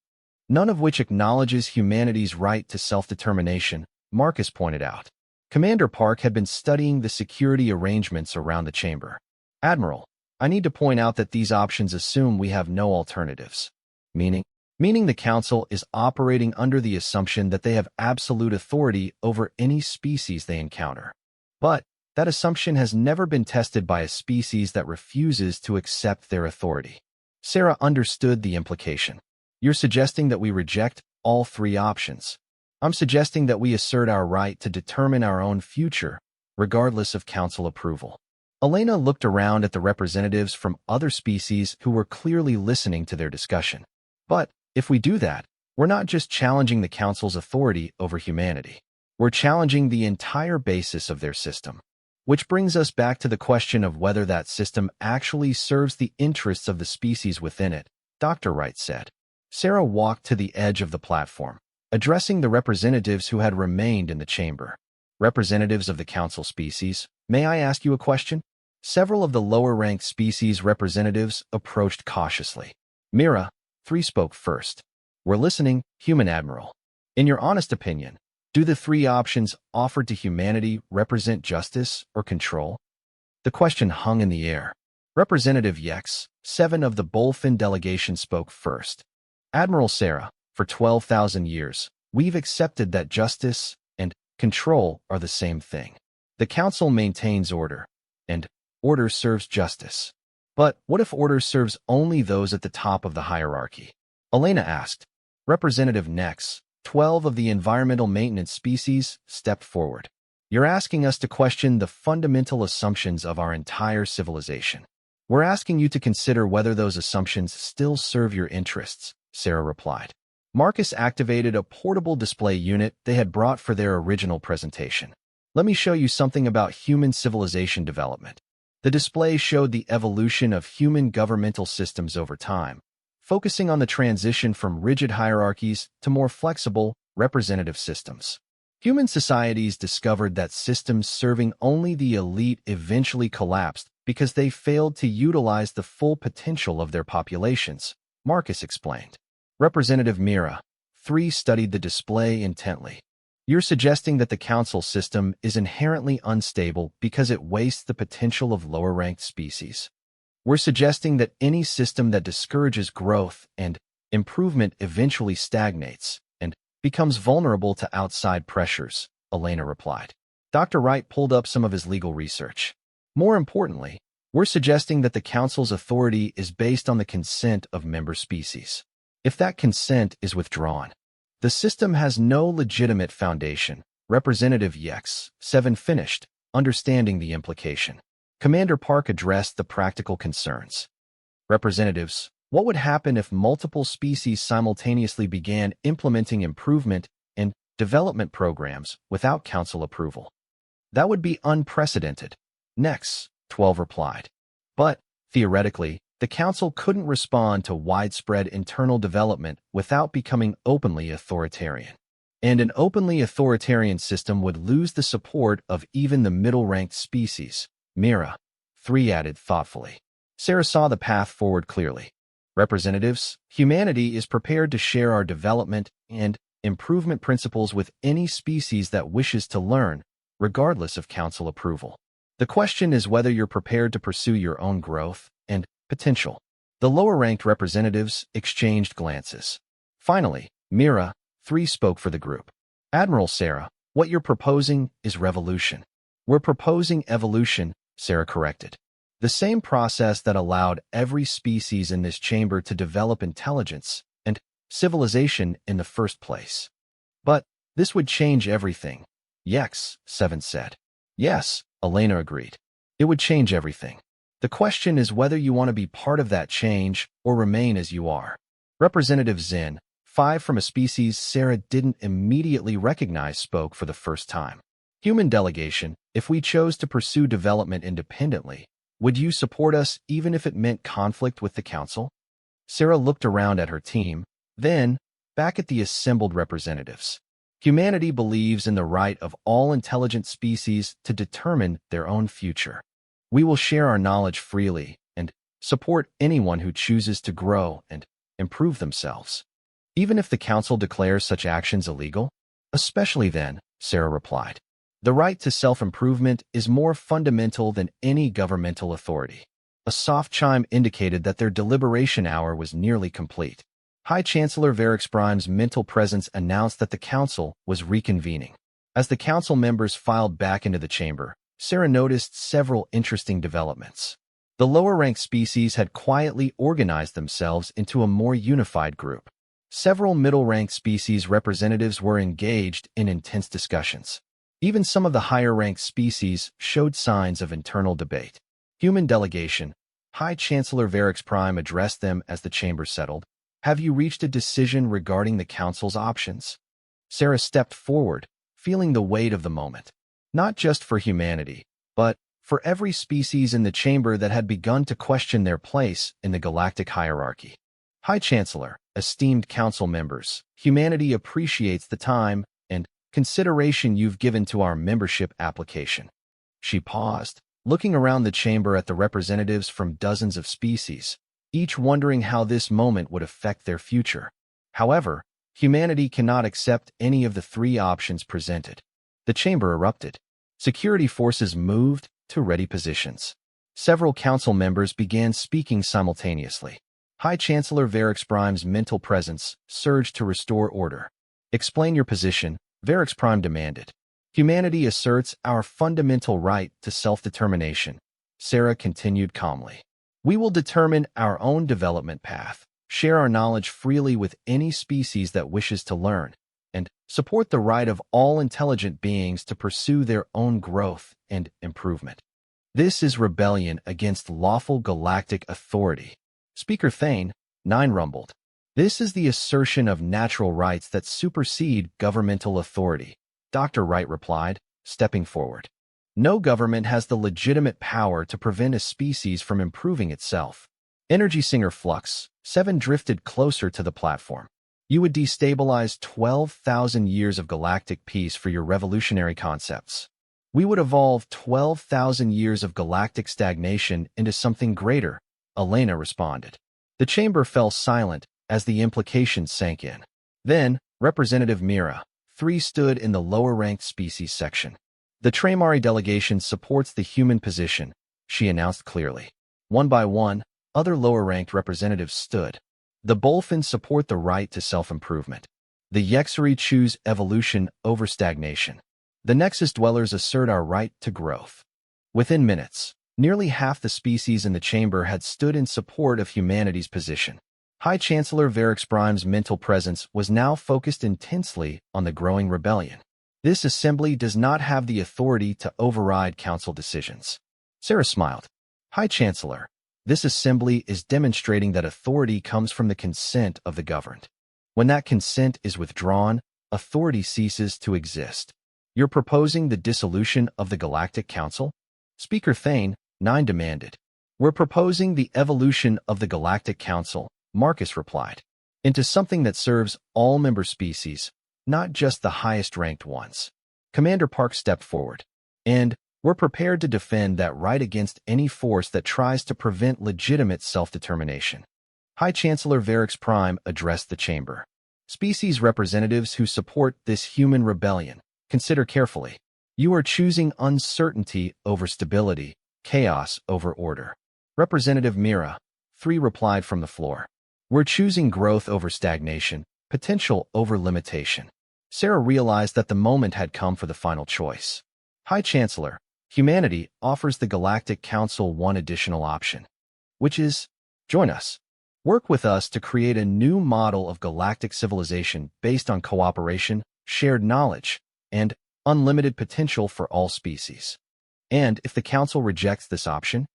A: none of which acknowledges humanity's right to self-determination, Marcus pointed out. Commander Park had been studying the security arrangements around the chamber. Admiral, I need to point out that these options assume we have no alternatives. Meaning the Council is operating under the assumption that they have absolute authority over any species they encounter. But that assumption has never been tested by a species that refuses to accept their authority. Sarah understood the implication. You're suggesting that we reject all three options. I'm suggesting that we assert our right to determine our own future, regardless of Council approval. Elena looked around at the representatives from other species who were clearly listening to their discussion. But if we do that, we're not just challenging the Council's authority over humanity. We're challenging the entire basis of their system. Which brings us back to the question of whether that system actually serves the interests of the species within it, Dr. Wright said. Sarah walked to the edge of the platform, addressing the representatives who had remained in the chamber. Representatives of the Council species, may I ask you a question? Several of the lower-ranked species representatives approached cautiously. Mira, 3 spoke first. We're listening, Human Admiral. In your honest opinion, do the 3 options offered to humanity represent justice or control? The question hung in the air. Representative Yex, 7 of the Bolfin delegation spoke first. Admiral Sarah, for 12,000 years, we've accepted that justice and control are the same thing. The Council maintains order, and order serves justice. But what if order serves only those at the top of the hierarchy? Elena asked. Representative Nex, 12 of the environmental maintenance species, stepped forward. You're asking us to question the fundamental assumptions of our entire civilization. We're asking you to consider whether those assumptions still serve your interests, Sarah replied. Marcus activated a portable display unit they had brought for their original presentation. Let me show you something about human civilization development. The display showed the evolution of human governmental systems over time, focusing on the transition from rigid hierarchies to more flexible, representative systems. Human societies discovered that systems serving only the elite eventually collapsed because they failed to utilize the full potential of their populations, Marcus explained. Representative Mira, 3 studied the display intently. You're suggesting that the Council system is inherently unstable because it wastes the potential of lower-ranked species. We're suggesting that any system that discourages growth and improvement eventually stagnates and becomes vulnerable to outside pressures, Elena replied. Dr. Wright pulled up some of his legal research. More importantly, we're suggesting that the Council's authority is based on the consent of member species. If that consent is withdrawn, the system has no legitimate foundation. Representative Yex, 7 finished, understanding the implication. Commander Park addressed the practical concerns. Representatives, what would happen if multiple species simultaneously began implementing improvement and development programs without Council approval? That would be unprecedented. Next, 12 replied. But, theoretically, the Council couldn't respond to widespread internal development without becoming openly authoritarian. And an openly authoritarian system would lose the support of even the middle-ranked species, Mira, 3 added thoughtfully. Sarah saw the path forward clearly. Representatives, humanity is prepared to share our development and improvement principles with any species that wishes to learn, regardless of Council approval. The question is whether you're prepared to pursue your own growth and potential. The lower-ranked representatives exchanged glances. Finally, Mira, 3 spoke for the group. Admiral Sarah, what you're proposing is revolution. We're proposing evolution, Sarah corrected. The same process that allowed every species in this chamber to develop intelligence and civilization in the first place. But this would change everything, Yex, 7 said. Yes, Elena agreed. It would change everything. The question is whether you want to be part of that change or remain as you are. Representative Zin, 5 from a species Sarah didn't immediately recognize, spoke for the first time. Human delegation, if we chose to pursue development independently, would you support us even if it meant conflict with the Council? Sarah looked around at her team, then back at the assembled representatives. Humanity believes in the right of all intelligent species to determine their own future. We will share our knowledge freely and support anyone who chooses to grow and improve themselves. Even if the council declares such actions illegal? Especially then, Sarah replied. The right to self-improvement is more fundamental than any governmental authority. A soft chime indicated that their deliberation hour was nearly complete. High Chancellor Varix Prime's mental presence announced that the council was reconvening. As the council members filed back into the chamber, Sarah noticed several interesting developments. The lower-ranked species had quietly organized themselves into a more unified group. Several middle-ranked species representatives were engaged in intense discussions. Even some of the higher-ranked species showed signs of internal debate. Human delegation. High Chancellor Varix Prime addressed them as the chamber settled. Have you reached a decision regarding the council's options? Sarah stepped forward, feeling the weight of the moment. Not just for humanity, but for every species in the chamber that had begun to question their place in the galactic hierarchy. High Chancellor, esteemed council members, humanity appreciates the time and consideration you've given to our membership application. She paused, looking around the chamber at the representatives from dozens of species, each wondering how this moment would affect their future. However, humanity cannot accept any of the three options presented. The chamber erupted. Security forces moved to ready positions. Several council members began speaking simultaneously. High Chancellor Varix Prime's mental presence surged to restore order. Explain your position, Varix Prime demanded. Humanity asserts our fundamental right to self-determination. Sarah continued calmly. We will determine our own development path, share our knowledge freely with any species that wishes to learn, and support the right of all intelligent beings to pursue their own growth and improvement. This is rebellion against lawful galactic authority. Speaker Thane, 9 rumbled. This is the assertion of natural rights that supersede governmental authority, Dr. Wright replied, stepping forward. No government has the legitimate power to prevent a species from improving itself. Energy Singer Flux, 7 drifted closer to the platform. You would destabilize 12,000 years of galactic peace for your revolutionary concepts. We would evolve 12,000 years of galactic stagnation into something greater, Elena responded. The chamber fell silent as the implications sank in. Then, Representative Mira, 3 stood in the lower-ranked species section. The Tramari delegation supports the human position, she announced clearly. One by one, other lower-ranked representatives stood. The Bolfins support the right to self-improvement. The Yexari choose evolution over stagnation. The Nexus dwellers assert our right to growth. Within minutes, nearly half the species in the chamber had stood in support of humanity's position. High Chancellor Varix Prime's mental presence was now focused intensely on the growing rebellion. This assembly does not have the authority to override council decisions. Sarah smiled. High Chancellor, this assembly is demonstrating that authority comes from the consent of the governed. When that consent is withdrawn, authority ceases to exist. You're proposing the dissolution of the Galactic Council? Speaker Thane, 9 demanded. We're proposing the evolution of the Galactic Council, Marcus replied, into something that serves all member species, not just the highest-ranked ones. Commander Park stepped forward. And we're prepared to defend that right against any force that tries to prevent legitimate self-determination. High Chancellor Varix Prime addressed the chamber. Species representatives who support this human rebellion, consider carefully. You are choosing uncertainty over stability, chaos over order. Representative Mira, 3 replied from the floor. We're choosing growth over stagnation, potential over limitation. Sarah realized that the moment had come for the final choice. High Chancellor, humanity offers the Galactic Council one additional option, which is, join us. Work with us to create a new model of galactic civilization based on cooperation, shared knowledge, and unlimited potential for all species. And if the Council rejects this option?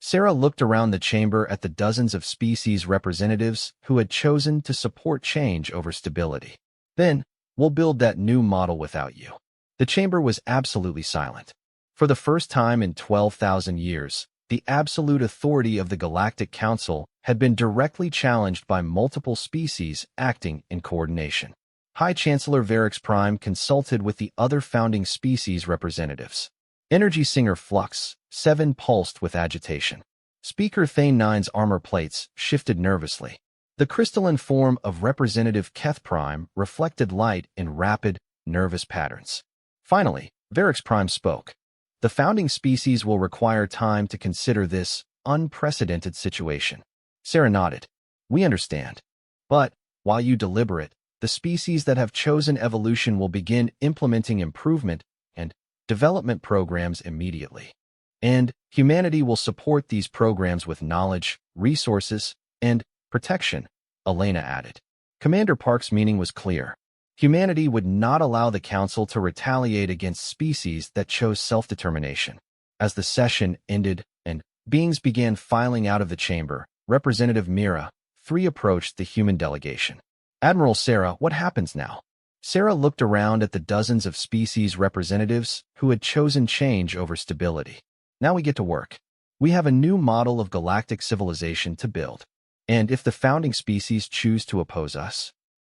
A: Sarah looked around the chamber at the dozens of species representatives who had chosen to support change over stability. Then, we'll build that new model without you. The chamber was absolutely silent. For the first time in 12,000 years, the absolute authority of the Galactic Council had been directly challenged by multiple species acting in coordination. High Chancellor Varix Prime consulted with the other founding species representatives. Energy Singer Flux, 7 pulsed with agitation. Speaker Thane 9's armor plates shifted nervously. The crystalline form of representative Keth Prime reflected light in rapid, nervous patterns. Finally, Varix Prime spoke. The founding species will require time to consider this unprecedented situation. Sarah nodded. We understand. But, while you deliberate, the species that have chosen evolution will begin implementing improvement and development programs immediately. And humanity will support these programs with knowledge, resources, and protection, Elena added. Commander Park's meaning was clear. Humanity would not allow the Council to retaliate against species that chose self-determination. As the session ended and beings began filing out of the chamber, Representative Mira, 3 approached the human delegation. Admiral Sarah, what happens now? Sarah looked around at the dozens of species representatives who had chosen change over stability. Now we get to work. We have a new model of galactic civilization to build. And if the founding species choose to oppose us?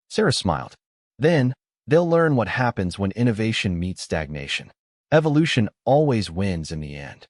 A: Sarah smiled. Then, they'll learn what happens when innovation meets stagnation. Evolution always wins in the end.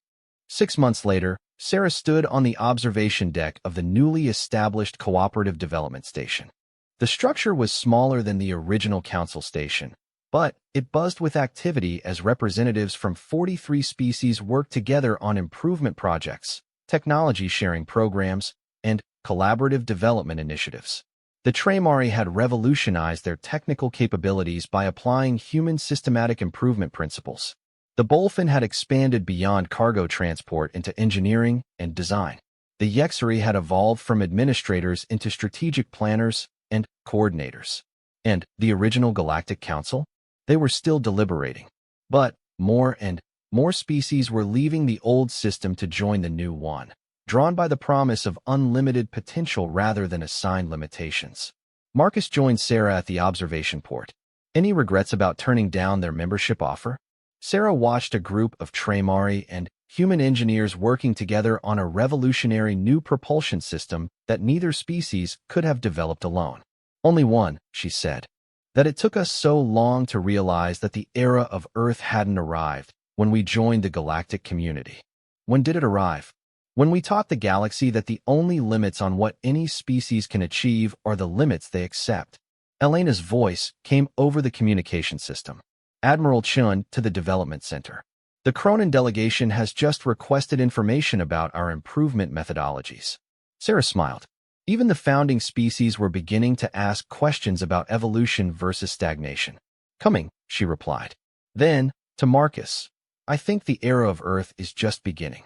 A: 6 months later, Sarah stood on the observation deck of the newly established Cooperative Development Station. The structure was smaller than the original Council station, but it buzzed with activity as representatives from 43 species worked together on improvement projects, technology-sharing programs, and collaborative development initiatives. The Tremari had revolutionized their technical capabilities by applying human systematic improvement principles. The Bolfin had expanded beyond cargo transport into engineering and design. The Yexari had evolved from administrators into strategic planners and coordinators. And the original Galactic Council? They were still deliberating. But more and more species were leaving the old system to join the new one, drawn by the promise of unlimited potential rather than assigned limitations. Marcus joined Sarah at the observation port. Any regrets about turning down their membership offer? Sarah watched a group of Tremari and human engineers working together on a revolutionary new propulsion system that neither species could have developed alone. Only one, she said. That it took us so long to realize that the era of Earth hadn't arrived when we joined the galactic community. When did it arrive? When we taught the galaxy that the only limits on what any species can achieve are the limits they accept. Elena's voice came over the communication system. Admiral Chun to the Development Center. The Cronin delegation has just requested information about our improvement methodologies. Sarah smiled. Even the founding species were beginning to ask questions about evolution versus stagnation. Coming, she replied. Then, to Marcus. I think the era of Earth is just beginning.